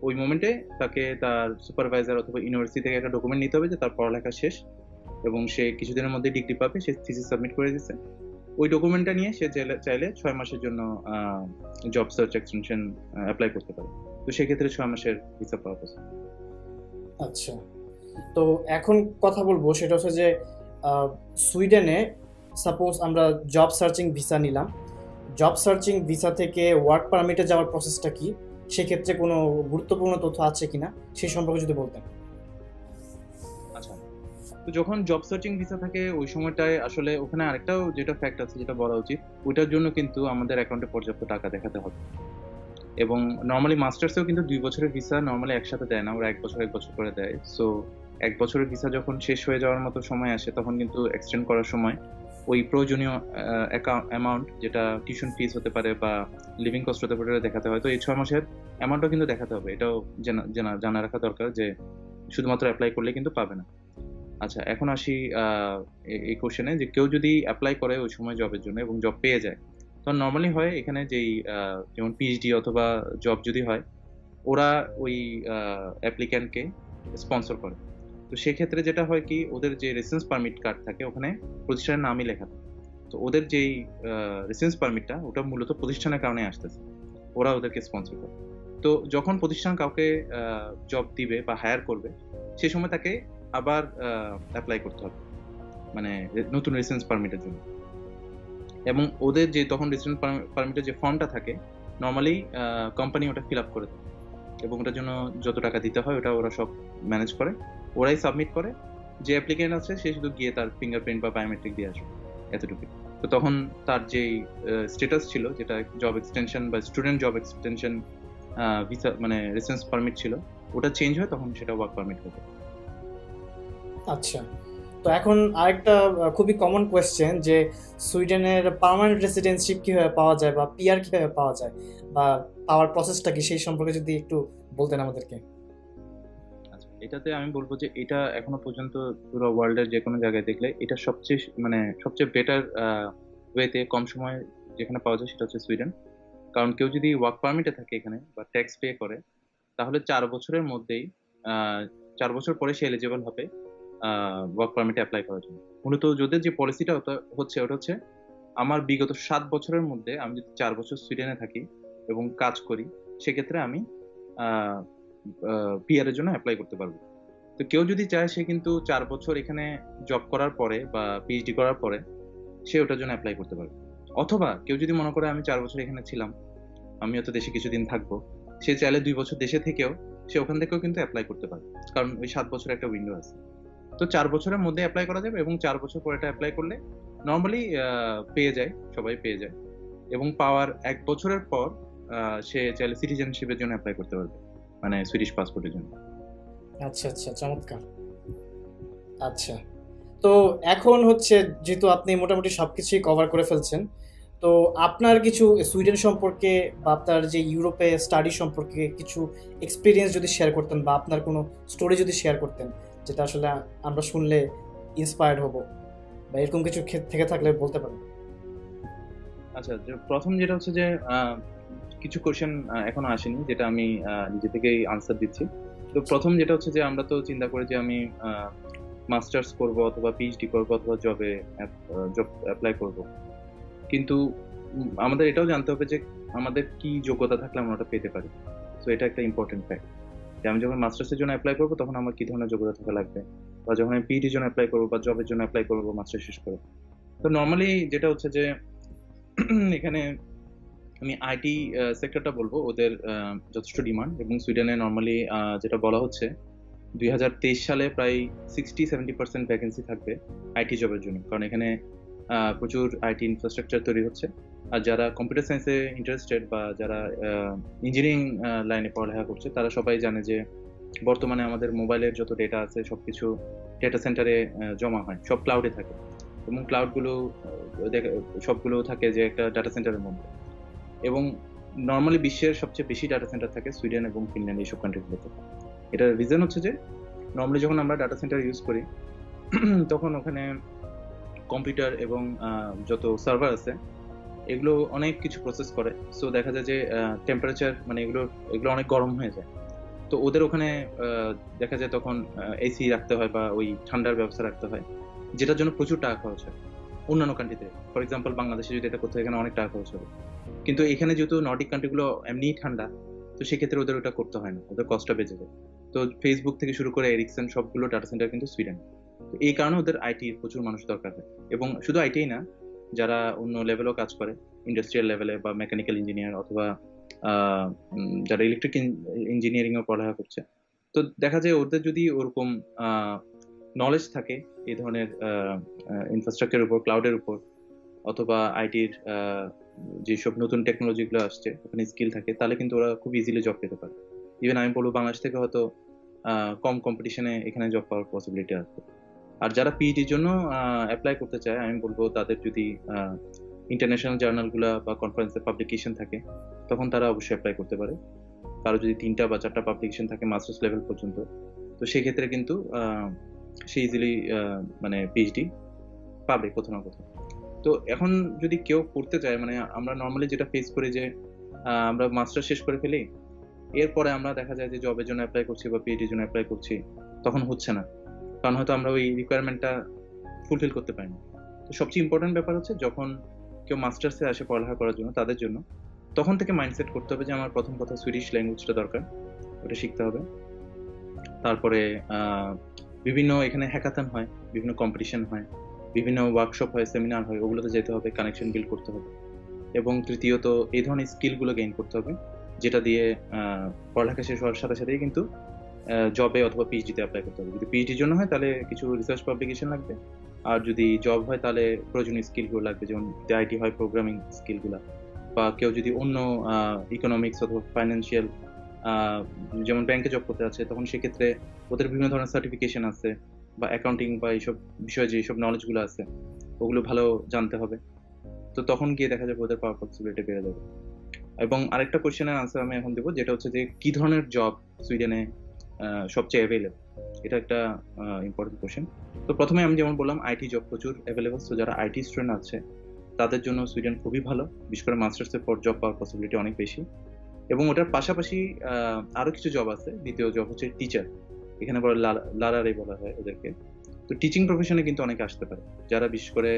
[SPEAKER 2] ওই মোমেন্টে তাকে তার সুপারভাইজার অথবা ইউনিভার্সিটি থেকে একটা ডকুমেন্ট নিতে হবে যে তার পড়ালেখা শেষ এবং সে কিছুদিনের মধ্যে ডিগ্রি পাবে, সে থিসিস সাবমিট করে দিচ্ছে। ওই ডকুমেন্টটা নিয়ে সে চাইলে 6 মাসের জন্য জব সার্চ এক্সটেনশন অ্যাপ্লাই করতে পারে। তো সেক্ষেত্রে 6 মাসের ভিসা পাওয়া পসিবল।
[SPEAKER 1] আচ্ছা, তো এখন কথা বলবো সেটা হচ্ছে যে সুইডেনে সাপোজ আমরা জব সার্চিং ভিসা নিলাম, জব সার্চিং ভিসা থেকে ওয়ার্ক পারমিটে যাওয়ার প্রসেসটা কি, সেক্ষেত্রে কোনো গুরুত্বপূর্ণ তথ্য আছে কিনা সেই সম্পর্কে যদি বলতেন।
[SPEAKER 2] আচ্ছা, তো যখন জব সার্চিং ভিসা থাকে ওই সময়টায় আসলে ওখানে আরেকটাও যেটা ফ্যাক্ট আছে যেটা বলা উচিত, ওইটার জন্য কিন্তু আমাদের অ্যাকাউন্টে পর্যাপ্ত টাকা দেখাতে হবে। এবং নর্মালি মাস্টার্সেও কিন্তু 2 বছরের ভিসা নর্মালি একসাথে দেয় না, ওরা 1 বছর করে দেয়। সো 1 বছরের ভিসা যখন শেষ হয়ে যাওয়ার মতো সময় আসে, তখন কিন্তু এক্সটেন্ড করার সময় ওই প্রয়োজনীয় অ্যামাউন্ট, যেটা টিউশন ফিস হতে পারে বা লিভিং কস্ট হতে পারে, দেখাতে হয়। তো এই 6 মাসের অ্যামাউন্টও কিন্তু দেখাতে হবে, এটাও জানা রাখা দরকার যে শুধুমাত্র অ্যাপ্লাই করলে কিন্তু পাবে না। আচ্ছা, এখন আসি এই কোশ্চেনে, যে কেউ যদি অ্যাপ্লাই করে ওই সময় জবের জন্য এবং জব পেয়ে যায়, তো নর্মালি হয় এখানে যেই যেমন পিএইচডি অথবা জব যদি হয়, ওরা ওই অ্যাপ্লিক্যান্টকে স্পন্সর করে। তো সেক্ষেত্রে যেটা হয় কি, ওদের যে রেসিডেন্স পারমিট কার্ড থাকে ওখানে প্রতিষ্ঠানের নামই লেখা থাকে। তো ওদের যেই রেসিডেন্স পারমিটটা ওটা মূলত প্রতিষ্ঠানের কারণে আসতেছে, ওরা ওদেরকে স্পন্সর করে। তো যখন প্রতিষ্ঠান কাউকে জব দিবে বা হায়ার করবে, সেই সময় তাকে আবার অ্যাপ্লাই করতে হবে, মানে নতুন রেসিডেন্স পারমিটের জন্য। এবং ওদের যে তখন রেসিডেন্স পারমিটের যে ফর্মটা থাকে, নর্মালি কোম্পানি ওটা ফিল আপ করে দেয় এবং ওটার জন্য যত টাকা দিতে হয় ওটা ওরা সব ম্যানেজ করে, ওরাই সাবমিট করে। যে অ্যাপ্লিকেন্ট আছে সে শুধু গিয়ে তার ফিঙ্গারপ্রিন্ট বা বায়োমেট্রিক দিয়ে আসবে, এতটুকু। তো তখন তার যেই স্ট্যাটাস ছিল, যেটা জব এক্সটেনশন বা স্টুডেন্ট জব এক্সটেনশন ভিসা, মানে রেসিডেন্স পারমিট ছিল, ওটা চেঞ্জ হয়, তখন সেটা ওয়ার্ক পারমিট হতো।
[SPEAKER 1] আচ্ছা, তো এখন আরেকটা খুবই কমন কোয়েশ্চেন, যে সুইডেনের পার্মানেন্ট রেসিডেন্সিপ কিভাবে পাওয়া যায় বা পিআর কিভাবে পাওয়া যায়, বা পাওয়ার প্রসেসটা কি, সেই সম্পর্কে যদি একটু বলতেন আমাদেরকে।
[SPEAKER 2] আচ্ছা, এটাতে আমি বলবো যে এটা এখনো পর্যন্ত পুরো ওয়ার্ল্ডের যে কোনো জায়গায় দেখলে এটা সবচেয়ে মানে সবচেয়ে বেটার ওয়েতে কম সময় যেখানে পাওয়া যায় সেটা হচ্ছে সুইডেন। কারণ কেউ যদি ওয়ার্ক পারমিটে থাকে এখানে বা ট্যাক্স পে করে, তাহলে 4 বছরের মধ্যেই, আহ, 4 বছর পরে সে এলিজিবল হবে ওয়ার্ক পারমিটে অ্যাপ্লাই করার জন্য। মূলত যদি যে পলিসিটা ওটা হচ্ছে আমার বিগত 7 বছরের মধ্যে আমি যদি 4 বছর সুইডেনে থাকি এবং কাজ করি, সেক্ষেত্রে আমি পিআর এর জন্য অ্যাপ্লাই করতে পারবো। তো কেউ যদি চায় সে কিন্তু 4 বছর এখানে জব করার পরে বা পিএইচডি করার পরে সে ওটার জন্য অ্যাপ্লাই করতে পারবে। অথবা কেউ যদি মনে করে আমি 4 বছর এখানে ছিলাম, আমিও তো দেশে কিছুদিন থাকবো, সে চাইলে 2 বছর দেশে থেকেও সে ওখান থেকেও কিন্তু অ্যাপ্লাই করতে পারে, কারণ ওই 7 বছর একটা উইন্ডো আছে। তো 4 বছরের মধ্যে অ্যাপ্লাই করা যাবে এবং 4 বছর পরে এটা অ্যাপ্লাই করলে নর্মালি পেয়ে যায়, সবাই পেয়ে যায়। এবং পাওয়ার 1 বছরের পর সে চাইলে সিটিজেনশিপের জন্য অ্যাপ্লাই করতে পারবে, মানে সুইডিশ পাসপোর্টের জন্য।
[SPEAKER 1] আচ্ছা আচ্ছা, চমৎকার। আচ্ছা, তো এখন হচ্ছে, যেহেতু আপনি মোটামুটি সবকিছুই কভার করে ফেলছেন, তো আপনার কিছু সুইডেন সম্পর্কে বা আপনার যে ইউরোপে স্টাডি সম্পর্কে কিছু এক্সপিরিয়েন্স যদি শেয়ার করতেন, বা আপনার কোনো স্টোরি যদি শেয়ার করতেন, যেটা আসলে আমরা শুনলে ইন্সপায়ার্ড হব, বা এরকম কিছু থেকে থাকলে বলতে পারেন।
[SPEAKER 2] আচ্ছা, প্রথম যেটা হচ্ছে যে কিছু কোশ্চেন এখনো আসেনি, যেটা আমি নিজে থেকেই আনসার দিচ্ছি। তো প্রথম যেটা হচ্ছে যে আমরা তো চিন্তা করি যে আমি মাস্টার্স করব অথবা পিএইচডি করব অথবা জব অ্যাপ্লাই করব, কিন্তু আমাদের এটাও জানতে হবে যে আমাদের কি যোগ্যতা থাকলে আমরা ওটা পেতে পারি। তো এটা একটা ইম্পর্টেন্ট ফ্যাক্ট, যে আমি যখন মাস্টার্সের জন্য অ্যাপ্লাই করবো তখন আমার কি ধরনের যোগ্যতা থাকা লাগবে, বা যখন আমি পিএইচডির জন্য অ্যাপ্লাই করবো বা জবের জন্য অ্যাপ্লাই করবো মাস্টার শেষ করে। তো নর্মালি যেটা হচ্ছে যে এখানে আমি আইটি সেক্টরটা বলবো, ওদের যথেষ্ট ডিমান্ড। এবং সুইডেনে নর্মালি যেটা বলা হচ্ছে 2023 সালে প্রায় 60-70% ভ্যাকেন্সি থাকবে আইটি জবের জন্য, কারণ এখানে প্রচুর আইটি ইনফ্রাস্ট্রাকচার তৈরি হচ্ছে। আর যারা কম্পিউটার সায়েন্সে ইন্টারেস্টেড বা যারা ইঞ্জিনিয়ারিং লাইনে পড়ালেখা করছে, তারা সবাই জানে যে বর্তমানে আমাদের মোবাইলের যত ডেটা আছে সবকিছু ডেটা সেন্টারে জমা হয়, সব ক্লাউডে থাকে। এবং ক্লাউডগুলো সবগুলো থাকে যে একটা ডাটা সেন্টারের মধ্যে। এবং নর্মালি বিশ্বের সবচেয়ে বেশি ডাটা সেন্টার থাকে সুইডেন এবং ফিনল্যান্ড, এইসব কান্ট্রিগুলোতে। এটার রিজন হচ্ছে যে নর্মালি যখন আমরা ডাটা সেন্টার ইউজ করি তখন ওখানে কম্পিউটার এবং যত সার্ভার আছে এগুলো অনেক কিছু প্রসেস করে। সো দেখা যায় যে টেম্পারেচার, মানে এগুলো এগুলো অনেক গরম হয়ে যায়। তো ওদের ওখানে দেখা যায় তখন এসি রাখতে হয় বা ওই ঠান্ডার ব্যবস্থা রাখতে হয়, যেটার জন্য প্রচুর টাকা খরচ হয় অন্যান্য কান্ট্রিতে। ফর এক্সাম্পল বাংলাদেশে যদি এটা করতে হয়, এখানে অনেক টাকা খরচ হবে। কিন্তু এখানে যেহেতু নর্ডিক কান্ট্রিগুলো এমনিই ঠান্ডা, তো সেক্ষেত্রে ওদের ওটা করতে হয় না, ওদের কষ্টটা বেঁচে যায়। তো ফেসবুক থেকে শুরু করে এরিকসন সবগুলো ডাটা সেন্টার কিন্তু সুইডেন। তো এই কারণে ওদের আইটির প্রচুর মানুষ দরকার হয়। এবং শুধু আইটিই না, যারা অন্য লেভেলও কাজ করে, ইন্ডাস্ট্রিয়াল লেভেলে বা মেকানিক্যাল ইঞ্জিনিয়ার অথবা যারা ইলেকট্রিক ইঞ্জিনিয়ারিং এও পড়ালেখা করছে, তো দেখা যায় ওদের যদি ওরকম নলেজ থাকে এই ধরনের ইনফ্রাস্ট্রাকচারের উপর, ক্লাউডের উপর, অথবা আইটির যেসব নতুন টেকনোলজিগুলো আসছে ওখানে স্কিল থাকে, তাহলে কিন্তু ওরা খুব ইজিলি জব পেতে পারে। ইভেন আমি বলবো বাংলাদেশ থেকে হয়তো কম কম্পিটিশনে এখানে জব পাওয়ার পসিবিলিটি আছে। আর যারা পিইটির জন্য অ্যাপ্লাই করতে চায়, আমি বলবো তাদের যদি ইন্টারন্যাশনাল জার্নালগুলা বা কনফারেন্সের পাবলিকেশন থাকে, তখন তারা অবশ্যই অ্যাপ্লাই করতে পারে। কারো যদি 3টা বা 4টা পাবলিকেশন থাকে মাস্টার্স লেভেল পর্যন্ত, তো সেক্ষেত্রে কিন্তু সে ইজিলি মানে পিএইচডি পাবে কোথাও না কোথাও। তো এখন যদি কেউ করতে চায়, মানে আমরা নর্মালি যেটা ফেস করি যে আমরা মাস্টার শেষ করে ফেলি, এরপরে আমরা দেখা যায় যে জবের জন্য অ্যাপ্লাই করছি বা পিএইচডির জন্য অ্যাপ্লাই করছি, তখন হচ্ছে না, কারণ হয়তো আমরা ওই রিকোয়ারমেন্টটা ফুলফিল করতে পারি না। তো সবচেয়ে ইম্পর্টেন্ট ব্যাপার হচ্ছে যখন কেউ মাস্টার্সে আসে পড়ালেখা করার জন্য, তাদের জন্য তখন থেকে মাইন্ডসেট করতে হবে যে আমার প্রথম কথা সুইডিশ ল্যাঙ্গুয়েজটা দরকার, ওটা শিখতে হবে। তারপরে বিভিন্ন এখানে হ্যাকাথন হয়, বিভিন্ন কম্পিটিশন হয়, বিভিন্ন ওয়ার্কশপ হয়, সেমিনার হয়, ওগুলোতে যেতে হবে, কানেকশন বিল্ড করতে হবে। এবং তৃতীয়ত এই ধরনের স্কিলগুলো গেইন করতে হবে, যেটা দিয়ে পড়ালেখা শেষ হওয়ার সাথে সাথেই কিন্তু জবে অথবা পিএইচডিতে অ্যাপ্লাই করতে হবে। যদি পিএইচডির জন্য হয় তাহলে কিছু রিসার্চ পাবলিকেশন লাগবে, আর যদি জব হয় তাহলে প্রয়োজনীয় স্কিলগুলো লাগবে, যেমন আইটি হয় প্রোগ্রামিং স্কিলগুলো, বা কেউ যদি অন্য ইকোনমিক্স অথবা ফাইন্যান্সিয়াল, যেমন ব্যাংকে জব করতে আছে, তখন সেক্ষেত্রে ওদের বিভিন্ন ধরনের সার্টিফিকেশন আছে, বা অ্যাকাউন্টিং বা এইসব বিষয়ে যেসব নলেজগুলো আছে ওগুলো ভালো জানতে হবে। তো তখন গিয়ে দেখা যাবে ওদের পাওয়ার পসিবিলিটি বেড়ে যাবে। এবং আরেকটা কোশ্চেনের আনসার আমি এখন দেবো, যেটা হচ্ছে যে কি ধরনের জব সুইডেনে সবচেয়ে অ্যাভেলেবল। এটা একটা ইম্পর্টেন্ট কোশ্চেন। তো প্রথমে আমি যেমন বললাম আইটি জব প্রচুর অ্যাভেলেবল, তো যারা আইটি স্টুডেন্ট আছে তাদের জন্য সুইডেন খুবই ভালো, বিশেষ করে মাস্টার্সের পর জব পাওয়ার পসিবিলিটি অনেক বেশি। এবং ওটার পাশাপাশি আরো কিছু জব আছে। দ্বিতীয় জব হচ্ছে টিচার, এখানে বলে লারারে বলা হয় ওদেরকে। তো টিচিং প্রফেশনে কিন্তু অনেকে আসতে পারে, যারা বিশেষ করে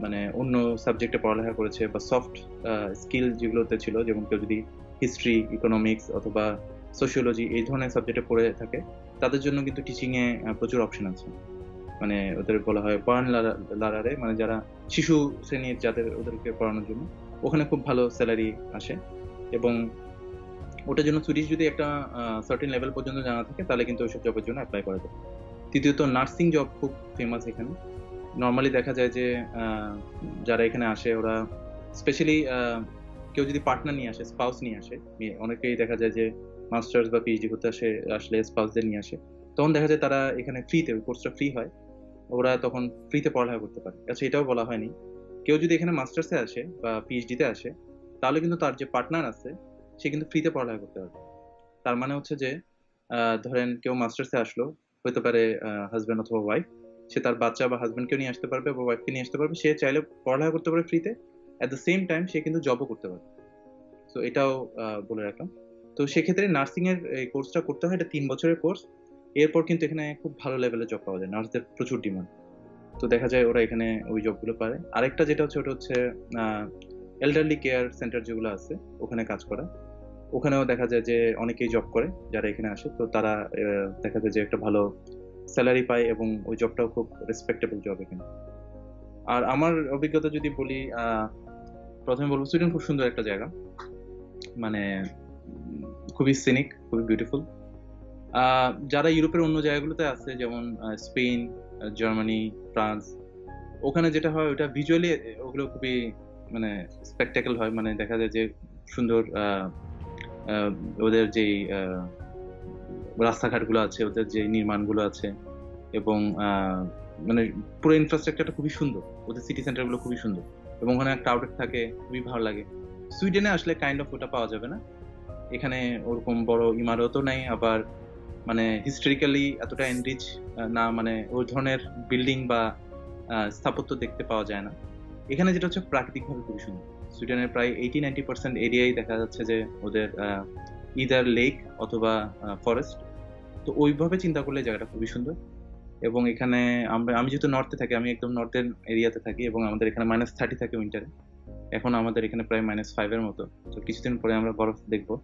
[SPEAKER 2] মানে অন্য সাবজেক্টে পড়ালেখা করেছে বা সফট স্কিল যেগুলোতে ছিল, যেমন কেউ যদি হিস্ট্রি, ইকোনমিক্স অথবা সোশিওলজি এই ধরনের সাবজেক্টে পড়ে থাকে, তাদের জন্য কিন্তু টিচিং এ প্রচুর অপশন আছে। মানে ওদের বলা হয় বার্ন লারারে, মানে যারা শিশু শ্রেণীর যাদের, ওদেরকে পড়ানোর জন্য ওখানে খুব ভালো স্যালারি আসে। এবং ওটার জন্য সুইডিশ যদি একটা সার্টেন লেভেল পর্যন্ত জানা থাকে তাহলে কিন্তু ওইসব জবের জন্য অ্যাপ্লাই করা যায়। তৃতীয়ত নার্সিং জব খুব ফেমাস এখানে। নর্মালি দেখা যায় যে যারা এখানে আসে ওরা স্পেশালি কেউ যদি পার্টনার নিয়ে আসে, স্পাউস নিয়ে আসে, অনেকেই দেখা যায় যে মাস্টার্স বা পিএইচডি করতে আসলে স্পাউসদের নিয়ে আসে, তখন দেখা যায় তারা এখানে ফ্রিতে, ওই কোর্সটা ফ্রি হয়, ওরা তখন ফ্রিতে পড়ালেখা করতে পারে। আচ্ছা, এটাও বলা হয়নি, কেউ যদি এখানে মাস্টার্সে আসে বা পিএইচডিতে আসে, তাহলে কিন্তু তার যে পার্টনার আছে সে কিন্তু ফ্রিতে পড়ালেখা করতে পারবে। তার মানে হচ্ছে যে ধরেন কেউ মাস্টার্সে আসলো, হতে পারে হাজব্যান্ড অথবা ওয়াইফ, সে তার বাচ্চা বা হাজব্যান্ডকেও নিয়ে আসতে পারবে বা ওয়াইফকে নিয়ে আসতে পারবে, সে চাইলে পড়ালেখা করতে পারে ফ্রিতে, অ্যাট দ্য সেম টাইম সে কিন্তু জবও করতে পারে। তো এটাও বলে রাখলাম। তো সেক্ষেত্রে নার্সিং এর এই কোর্সটা করতে হয়, এটা 3 বছরের কোর্স। এরপর কিন্তু এখানে খুব ভালো লেভেলের জব পাওয়া যায়, নার্সদের প্রচুর ডিমান্ড। তো দেখা যায় ওরা এখানে ওই জবগুলো পারে। আরেকটা যেটা হচ্ছে ওটা হচ্ছে এল্ডারলি কেয়ার সেন্টার যেগুলো আছে ওখানে কাজ করা। ওখানেও দেখা যায় যে অনেকেই জব করে যারা এখানে আসে, তো তারা দেখা যায় যে একটা ভালো স্যালারি পায় এবং ওই জবটাও খুব রেসপেক্টেবল জব এখানে। আর আমার অভিজ্ঞতা যদি বলি, প্রথমে বলবো সুইডেন খুব সুন্দর একটা জায়গা, মানে খুবই সিনিক, খুবই বিউটিফুল। যারা ইউরোপের অন্য জায়গাগুলোতে আছে, যেমন স্পেন, জার্মানি, ফ্রান্স, ওখানে যেটা হয় ওটা ভিজুয়ালি ওগুলো খুবই মানে স্পেকটাকেল হয়, মানে দেখা যায় যে সুন্দর ওদের যেই রাস্তাঘাটগুলো আছে, ওদের যে নির্মাণগুলো আছে, এবং মানে পুরো ইনফ্রাস্ট্রাকচারটা খুবই সুন্দর, ওদের সিটি সেন্টারগুলো খুবই সুন্দর, এবং ওখানে ক্রাউডেড থাকে, খুবই ভালো লাগে। সুইডেনে আসলে কাইন্ড অফ ওটা পাওয়া যাবে না। এখানে ওরকম বড় ইমারতও নাই, আবার মানে হিস্টোরিক্যালি এতটা এনরিচ না, মানে ওই ধরনের বিল্ডিং বা স্থাপত্য দেখতে পাওয়া যায় না। এখানে যেটা হচ্ছে প্রাকৃতিকভাবে খুবই সুন্দর। সুইডেনের প্রায় 80-90% এরিয়াই দেখা যাচ্ছে যে ওদের ইদার লেক অথবা ফরেস্ট। তো ওইভাবে চিন্তা করলে জায়গাটা খুবই সুন্দর। এবং এখানে আমি যেহেতু নর্থে থাকি, আমি একদম নর্থের এরিয়াতে থাকি, এবং আমাদের এখানে -30 থাকে উইন্টারে। এখন আমাদের এখানে প্রায় -5-এর মতো, তো কিছুদিন পরে আমরা বরফ দেখবো।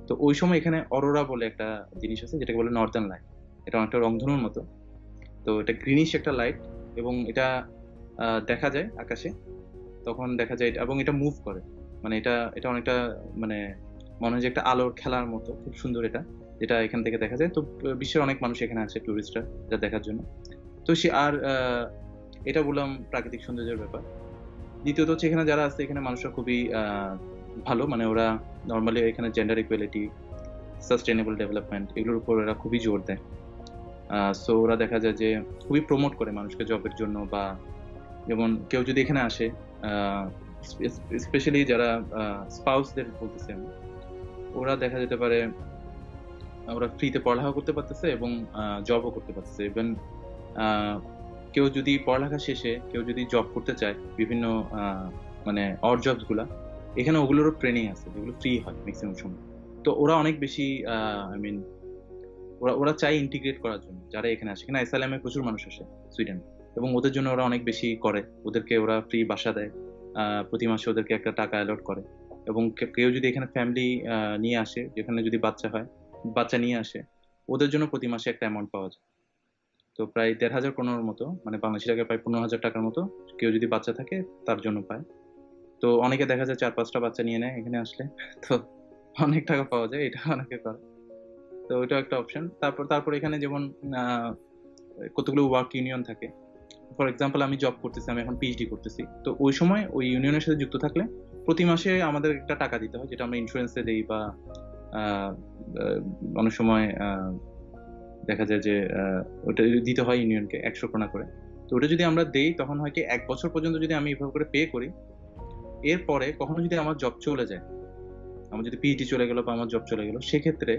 [SPEAKER 2] তো ওই সময় এখানে অরোরা বলে একটা জিনিস আছে, যেটাকে বলে নর্দার্ন লাইট। এটা অনেকটা রংধনুর মতো। তো এটা গ্রিনিশ একটা লাইট, এবং এটা দেখা যায় আকাশে, তখন দেখা যায় এবং এটা মুভ করে, মানে এটা এটা অনেকটা মানে মনে হয় যে একটা আলোর খেলার মতো, খুব সুন্দর এটা, যেটা এখান থেকে দেখা যায়। তো বিশ্বের অনেক মানুষ এখানে আছে, টুরিস্টরা, যা দেখার জন্য। তো সে আর এটা বললাম প্রাকৃতিক সৌন্দর্যের ব্যাপার। দ্বিতীয়ত হচ্ছে এখানে যারা আছে, এখানে মানুষরা খুবই ভালো, মানে ওরা নর্মালি এখানে জেন্ডার ইকুয়ালিটি, সাস্টেনেবল ডেভেলপমেন্ট, এগুলোর উপর ওরা খুবই জোর দেয়। সো ওরা দেখা যায় যে খুবই প্রমোট করে মানুষকে জবের জন্য, বা যেমন কেউ যদি এখানে আসে, স্পেশালি যারা স্পাউসদের বলতেছে, ওরা দেখা যেতে পারে ওরা ফ্রিতে পড়ালেখা করতে পারতেছে এবং জবও করতে পারতেছে। ইভেন কেউ যদি পড়ালেখা শেষে কেউ যদি জব করতে চায় বিভিন্ন মানে অড জবস গুলা, এখানে ওগুলোরও ট্রেনিং আছে যেগুলো ফ্রি হয় ম্যাক্সিমাম সময়। তো ওরা অনেক বেশি আই মিন ওরা ওরা চাই ইন্টিগ্রেট করার জন্য যারা এখানে আসে। এখানে অ্যাসাইলামে প্রচুর মানুষ আসে সুইডেন, এবং ওদের জন্য ওরা অনেক বেশি করে। ওদেরকে ওরা ফ্রি বাসা দেয়, প্রতি মাসে ওদেরকে একটা টাকা অ্যালট করে। এবং কেউ যদি এখানে ফ্যামিলি নিয়ে আসে, যেখানে যদি বাচ্চা হয়, বাচ্চা নিয়ে আসে, ওদের জন্য প্রতি মাসে একটা অ্যামাউন্ট পাওয়া যায়। তো প্রায় ১৫00 মতো, মানে বাংলাদেশি টাকায় প্রায় ১৫,০০০ টাকার মতো কেউ যদি বাচ্চা থাকে তার জন্য পায়। তো অনেকে দেখা যায় ৪-৫টা বাচ্চা নিয়ে নেয় এখানে আসলে। তো অনেক টাকা পাওয়া যায়, এটা অনেকে করে। তো ওইটাও একটা অপশন। তারপর তারপর এখানে যেমন আহ, কতগুলো ওয়ার্ক ইউনিয়ন থাকে। ফর এক্সাম্পল আমি জব করতেছি, আমি এখন পিএইচডি করতেছি, তো ওই সময় ওই ইউনিয়নের সাথে যুক্ত থাকলে প্রতি মাসে আমাদের একটা টাকা দিতে হয়, যেটা আমরা ইন্স্যুরেন্সে দিই, বা আহ, আহ, অনেক সময় দেখা যায় যে ওটা দিতে হয় ইউনিয়নকে ১০০ krona করে। তো ওটা যদি আমরা দেই তখন হয় কি ১ বছর পর্যন্ত যদি আমি এভাবে করে পে করি, এরপরে কখনো যদি আমার জব চলে যায়, আমার যদি পিএইচডি চলে গেল বা আমার জব চলে গেল, সেক্ষেত্রে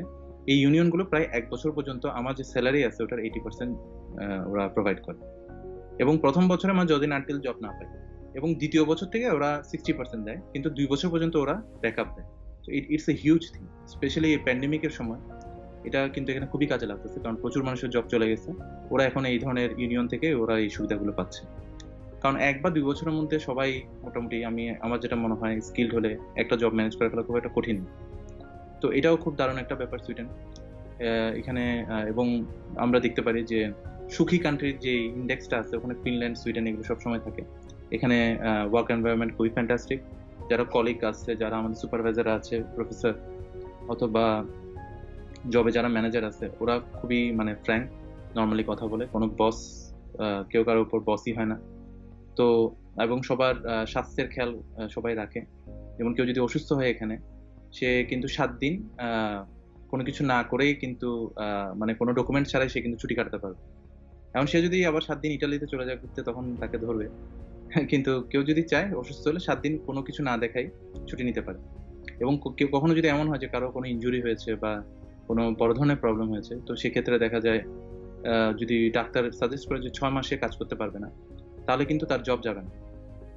[SPEAKER 2] এই ইউনিয়নগুলো প্রায় ১ বছর পর্যন্ত আমার যে স্যালারি আছে ওটার 80% ওরা প্রোভাইড করে। এবং প্রথম বছরে আমার যতদিন আনটিল জব না পাই, এবং দ্বিতীয় বছর থেকে ওরা 60% দেয়, কিন্তু ২ বছর পর্যন্ত ওরা ব্যাকআপ দেয়। তো it's a huge thing, specially এই প্যান্ডেমিকের সময় এটা কিন্তু এখানে খুবই কাজে লাগতেছে, কারণ প্রচুর মানুষের জব চলে গেছে। ওরা এখন এই ধরনের ইউনিয়ন থেকে ওরা এই সুবিধাগুলো পাচ্ছে। কারণ ১ বা ২ বছরের মধ্যে সবাই মোটামুটি, আমার যেটা মনে হয়, স্কিল্ড হলে একটা জব ম্যানেজ করা ফেলা খুব একটা কঠিন। তো এটাও খুব দারুণ একটা ব্যাপার সুইডেন এখানে। এবং আমরা দেখতে পারি যে সুখী কান্ট্রির যে ইন্ডেক্সটা আছে, ওখানে ফিনল্যান্ড, সুইডেন এগুলো সবসময় থাকে। এখানে ওয়ার্ক এনভায়রনমেন্ট খুবই ফ্যান্টাস্টিক। যারা কলিগ আছে, যারা আমাদের সুপারভাইজার আছে, প্রফেসর অথবা জবে যারা ম্যানেজার আছে, ওরা খুবই মানে ফ্র্যাঙ্ক, নর্মালি কথা বলে। কোনো বস, কেউ কারোর উপর বসই হয় না। তো এবং সবার স্বাস্থ্যের খেয়াল সবাই রাখে। যেমন কেউ যদি অসুস্থ হয় এখানে, সে কিন্তু ৭ দিন কোনো কিছু না করেই কিন্তু মানে কোনো ডকুমেন্ট ছাড়াই সে কিন্তু ছুটি কাটাতে পারবে। এখন সে যদি আবার ৭ দিন ইটালিতে চলে যায় ঘুরতে, তখন তাকে ধরবে। কিন্তু কেউ যদি চায় অসুস্থ হলে ৭ দিন কোনো কিছু না দেখাই ছুটি নিতে পারে। এবং কেউ কখনো যদি এমন হয় যে কারো কোনো ইনজুরি হয়েছে বা কোনো বড় ধরনের প্রবলেম হয়েছে, তো সেক্ষেত্রে দেখা যায় যদি ডাক্তার সাজেস্ট করে যে ৬ মাসে কাজ করতে পারবে না, তাহলে কিন্তু তার জব যাবে না।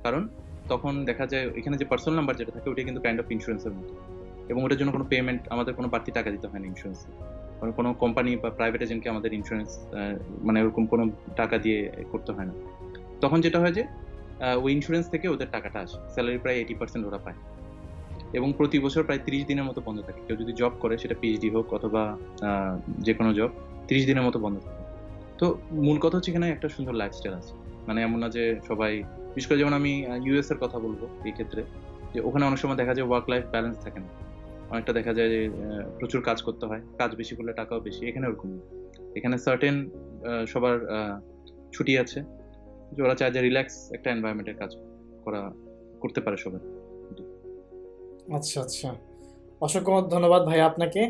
[SPEAKER 2] কারণ তখন দেখা যায় এখানে যে পার্সোনাল নাম্বার যেটা থাকে, ওটা কিন্তু কাইন্ড অফ ইন্স্যুরেন্সের মতো। এবং ওটার জন্য কোনো পেমেন্ট, আমাদের কোনো বাড়তি টাকা দিতে হয় না ইন্স্যুরেন্সে। কোনো কোম্পানি বা প্রাইভেট এজেন্টকে আমাদের ইন্স্যুরেন্স মানে ওরকম কোনো টাকা দিয়ে করতে হয় না। তখন যেটা হয় যে ওই ইন্স্যুরেন্স থেকে ওদের টাকাটা আসে, স্যালারি প্রায় 80% ওরা পায়। এবং প্রতি বছর প্রায় ৩০ দিনের মতো বন্ধ থাকে। কেউ যদি জব করে, সেটা পিএইচডি হোক অথবা যে কোনো জব, ৩০ দিনের মতো বন্ধ থাকে। তো মূল কথা হচ্ছে এখানে একটা সুন্দর লাইফস্টাইল আছে। মানে এমন না যে সবাই, বিশেষ করে যেমন আমি ইউএস এর কথা বলবো এই ক্ষেত্রে, যে ওখানে অনেক সময় দেখা যায় ওয়ার্ক লাইফ ব্যালেন্স থাকে না। অনেকটা দেখা যায় যে প্রচুর কাজ করতে হয়, কাজ বেশি করলে টাকাও বেশি। এখানে ওরকম না। এখানে সার্টেন সবার ছুটি আছে, যে ওরা চায় যে রিল্যাক্স একটা এনভায়রনমেন্টে কাজ করতে পারে সবাই।
[SPEAKER 1] আচ্ছা আচ্ছা, অসংখ্য ধন্যবাদ ভাই আপনাকে।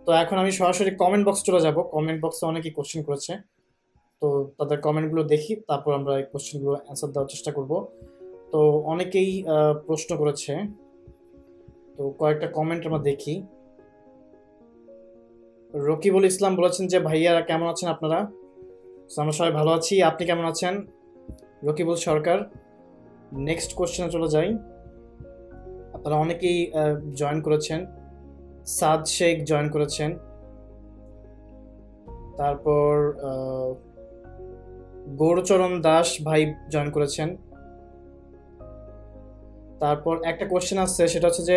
[SPEAKER 1] তো এখন আমি সরাসরি কমেন্ট বক্স চলে যাব। কমেন্ট বক্সে অনেকেই কোশ্চেন করেছে, তো তাদের কমেন্টগুলো দেখি, তারপর আমরা এই কোশ্চেনগুলো অ্যান্সার দেওয়ার চেষ্টা করব। তো অনেকেই প্রশ্ন করেছে, তো কয়েকটা কমেন্ট আমরা দেখি। রকিবুল ইসলাম বলেছেন যে ভাইয়ারা কেমন আছেন আপনারা? আমরা সবাই ভালো আছি, আপনি কেমন আছেন রকিবুল সরকার? নেক্সট কোশ্চেনে চলে যাই। আপনারা অনেকেই জয়েন করেছেন। সাদ শেখ জয়েন করেছেন, তারপর গৌরচরণ দাস ভাই জয়েন করেছেন। তারপর একটা কোশ্চেন আসছে, সেটা হচ্ছে যে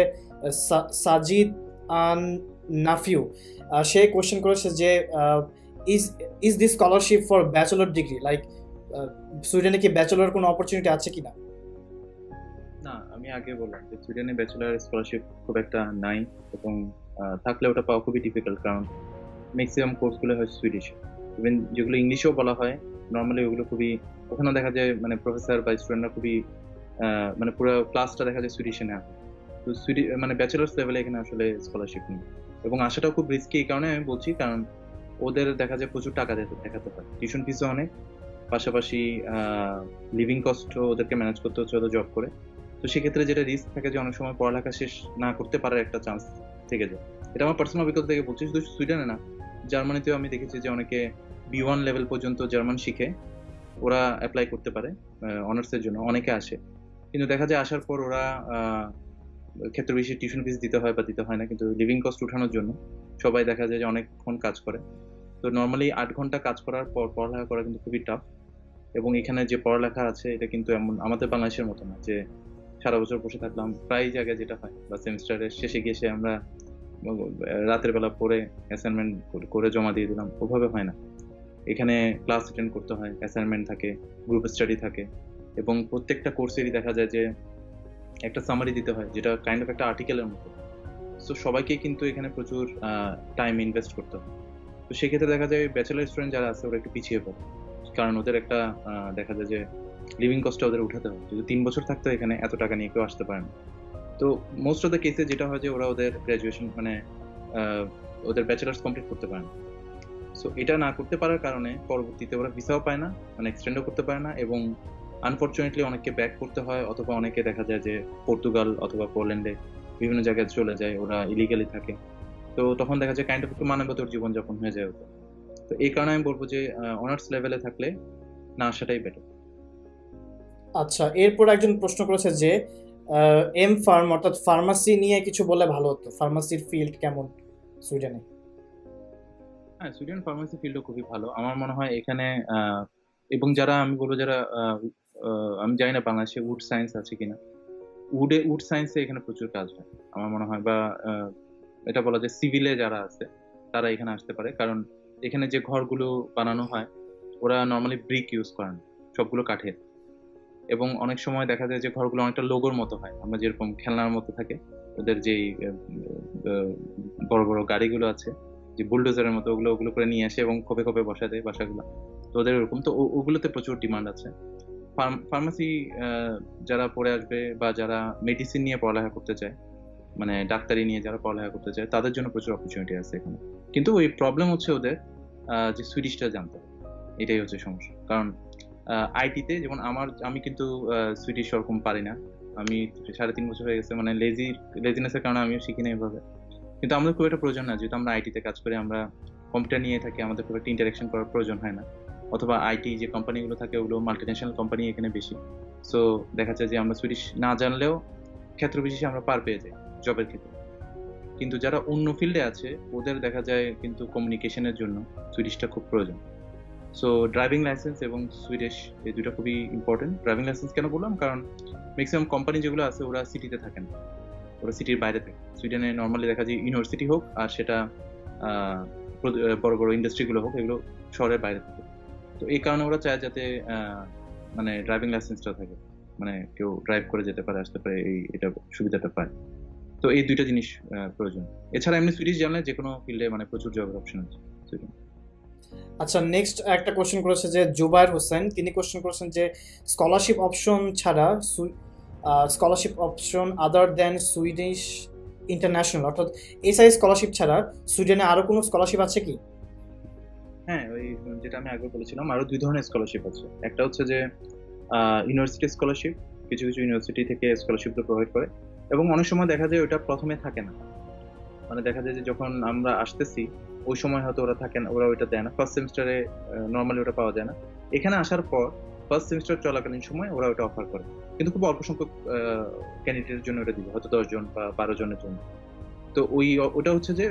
[SPEAKER 1] সাজিদ আন নাফিউ, সে কোশ্চেন করেছে যে is this scholarship for bachelor degree, like সুইডেনে কি ব্যাচেলর কোনো অপরচুনিটি আছে কিনা?
[SPEAKER 2] না, আমি আগে বললাম যে সুইডেনে ব্যাচেলার স্কলারশিপ খুব একটা নাই, এবং থাকলে ওটা পাওয়া খুবই ডিফিকাল্ট, কারণ ম্যাক্সিমাম কোর্সগুলো হয় সুইডিশ। ইভেন যেগুলো ইংলিশেও বলা হয় নর্মালি, ওগুলো খুবই, ওখানেও দেখা যায় মানে প্রফেসর বা স্টুডেন্টরা খুবই মানে পুরো ক্লাসটা দেখা যায় সুইডিশে নেওয়া হয়। তো মানে ব্যাচেলার্স লেভেলে এখানে আসলে স্কলারশিপ নেই, এবং আসাটাও খুব রিস্কি। এই কারণে আমি বলছি, কারণ ওদের দেখা যায় প্রচুর টাকা দেখাতে হয়, টিউশন ফিসও অনেক, পাশাপাশি লিভিং কস্টও ওদেরকে ম্যানেজ করতে হচ্ছে ওদের জব করে। তো সেক্ষেত্রে যেটা রিস্ক থাকে যে অনেক সময় পড়ালেখা শেষ না করতে পারার একটা চান্স থেকে যায়। এটা আমার পার্সোনাল অভিজ্ঞতা থেকে বলছি, শুধু সুইডেনে না, জার্মানিতেও আমি দেখেছি যে অনেকে B1 লেভেল পর্যন্ত জার্মান শিখে, ওরা অ্যাপ্লাই করতে পারে অনার্সের জন্য, অনেকে আসে, কিন্তু দেখা যায় আসার পর ওরা ক্ষেত্র বিশেষে টিউশন ফিস দিতে হয় বা দিতে হয় না, কিন্তু লিভিং কস্ট উঠানোর জন্য সবাই দেখা যায় যে অনেকক্ষণ কাজ করে। তো নর্মালি 8 ঘন্টা কাজ করার পর পড়ালেখা করা কিন্তু খুবই টাফ। এবং এখানে যে পড়ালেখা আছে এটা কিন্তু এমন আমাদের বাংলাদেশের মতো না যে সারা বছর বসে থাকলাম। প্রায় জায়গায় যেটা হয় বা সেমিস্টারের শেষে গিয়ে সে আমরা রাতের বেলা পড়ে অ্যাসাইনমেন্ট করে জমা দিয়ে দিলাম, ওভাবে হয় না। এখানে ক্লাস অ্যাটেন্ড করতে হয়, অ্যাসাইনমেন্ট থাকে, গ্রুপ স্টাডি থাকে, এবং প্রত্যেকটা কোর্সেরই দেখা যায় যে একটা সামারি দিতে হয় যেটা কাইন্ড অফ একটা আর্টিকেলের মতো। সো সবাইকে কিন্তু এখানে প্রচুর টাইম ইনভেস্ট করতে হয়। তো সেক্ষেত্রে দেখা যায় ব্যাচেলার স্টুডেন্ট যারা আছে ওরা একটু পিছিয়ে পড়ে, কারণ ওদের একটা দেখা যায় যে লিভিং কস্টটা ওদের উঠাতে হয়। যদি 3 বছর থাকতো এখানে, এত টাকা নিয়ে কেউ আসতে পারে না। তো মোস্ট অফ দ্য কেসে যেটা হয় যে ওরা ওদের গ্র্যাজুয়েশন মানে ওদের ব্যাচেলার্স কমপ্লিট করতে পারে না। সো এটা না করতে পারার কারণে পরবর্তীতে ওরা ভিসাও পায় না, মানে এক্সটেন্ডও করতে পারে না, এবং আনফর্চুনেটলি অনেককে ব্যাক করতে হয়, অথবা অনেকে দেখা যায় যে পর্তুগাল অথবা পোল্যান্ডে বিভিন্ন জায়গায় চলে যায়, ওরা ইলিগালি থাকে। তো তখন দেখা যায় কাইন্ড অফ একটু মানবতর জীবনযাপন হয়ে যায় ওদের। তো এই কারণে আমি বলবো যে অনার্স লেভেলে থাকলে না আসাটাই বেটার।
[SPEAKER 1] আচ্ছা, এরপর একজন প্রশ্ন করেছে যে এম ফার্ম অর্থাৎ ফার্মাসি নিয়ে কিছু বললে ভালো হতো, ফার্মাসির ফিল্ড কেমন সুইডেনে?
[SPEAKER 2] হ্যাঁ, সুইডেন ফার্মেসি ফিল্ডও খুবই ভালো আমার মনে হয় এখানে। এবং যারা আমি বলবো যারা আমি জানি না বাংলাদেশে উড সায়েন্স আছে কিনা, উড সায়েন্সে এখানে প্রচুর কাজ হয় আমার মনে হয়, বা এটা বলা যায় সিভিলে যারা আছে তারা এখানে আসতে পারে, কারণ এখানে যে ঘরগুলো বানানো হয় ওরা নর্মালি ব্রিক ইউজ করেন, সবগুলো কাঠের। এবং অনেক সময় দেখা যায় যে ঘরগুলো অনেকটা লোগোর মতো হয়, আমরা যেরকম খেলনার মতো থাকে ওদের যেই বড় বড় গাড়িগুলো আছে যে বুলডোজারের মতো, ওগুলো ওগুলো করে নিয়ে আসে এবং খোপে খোপে বসা দেয় বাসাগুলো। তো ওদের ওরকম তো ওগুলোতে প্রচুর ডিমান্ড আছে। ফার্মাসি যারা পড়ে আসবে বা যারা মেডিসিন নিয়ে পড়ালেখা করতে চায়, মানে ডাক্তারি নিয়ে যারা পড়ালেখা করতে চায়, তাদের জন্য প্রচুর অপরচুনিটি আছে এখানে। কিন্তু ওই প্রবলেম হচ্ছে ওদের যে সুইডিশটা জানতে হবে, এটাই হচ্ছে সমস্যা। কারণ আইটিতে যেমন আমি কিন্তু সুইডিশ ওরকম পারি না। আমি 3.5 বছর হয়ে গেছে, মানে লেজিনেসের কারণে আমিও শিখি না এভাবে। কিন্তু আমাদের খুব একটা প্রয়োজন না, যেহেতু আমরা আইটিতে কাজ করি, আমরা কম্পিউটার নিয়ে থাকি, আমাদের খুব একটা ইন্টারাকশন করার প্রয়োজন হয় না। অথবা আইটি যে কোম্পানিগুলো থাকে ওগুলো মাল্টিন্যাশনাল কোম্পানি এখানে বেশি। সো দেখা যায় যে আমরা সুইডিশ না জানলেও ক্ষেত্র বিশেষে আমরা পার পেয়ে যাই জবের ক্ষেত্রে। কিন্তু যারা অন্য ফিল্ডে আছে ওদের দেখা যায় কিন্তু কমিউনিকেশনের জন্য সুইডিশটা খুব প্রয়োজন। সো ড্রাইভিং লাইসেন্স এবং সুইডিশ এই দুটো খুবই ইম্পর্টেন্ট। ড্রাইভিং লাইসেন্স কেন বললাম, কারণ ম্যাক্সিমাম কোম্পানি যেগুলো আছে ওরা সিটিতে থাকে না, ওরা সিটির বাইরে থাকে। সুইডেনে নর্মালি দেখা যায় ইউনিভার্সিটি হোক আর সেটা বড় বড় ইন্ডাস্ট্রিগুলো হোক, এগুলো শহরের বাইরে থাকে। তো এই কারণে ওরা চায় যাতে মানে ড্রাইভিং লাইসেন্সটা থাকে, মানে কেউ ড্রাইভ করে যেতে পারে, আসতে পারে, এটা সুবিধাটা পায়। তো এই দুইটা জিনিস প্রয়োজন। এছাড়া এমনি সুইডিশ জানলে যে কোনো ফিল্ডে মানে প্রচুর জবের অপশন আছে সুইডেন।
[SPEAKER 1] আচ্ছা, নেক্সট একটা কোশ্চেন করেছে যে জুবায়ের হোসেন, তিনি কোশ্চেন করেছেন যে স্কলারশিপ অপশন ছাড়া স্কলারশিপ অপশন আদার দেন সুইডিশ ইন্টারন্যাশনাল অর্থাৎ এসআই স্কলারশিপ ছাড়া সুইডেনে আরো কোনো স্কলারশিপ আছে কি?
[SPEAKER 2] হ্যাঁ, ওই যেটা আমি আগে বলেছিলাম, আরো 2 ধরনের স্কলারশিপ আছে। একটা হচ্ছে যে ইউনিভার্সিটি স্কলারশিপ, কিছু কিছু ইউনিভার্সিটি থেকে স্কলারশিপটা প্রোভাইড করে, এবং অনেক সময় দেখা যায় ওটা প্রথমে থাকে না। মানে দেখা যায় যে যখন আমরা আসতেছি ওই সময় হয়তো ওরা থাকে না, ওরা ওইটা দেয় না ফার্স্ট সেমিস্টারে, নর্মালি ওটা পাওয়া যায় না। এখানে আসার পর ফার্স্ট সেমিস্টার চলাকালীন সময় ওরা ওটা অফার করে, কিন্তু খুব অল্প সংখ্যক ক্যান্ডিডেটের জন্য ওটা দিবে, হয়তো 10 জন বা 12 জনের জন্য। তো ওটা হচ্ছে যে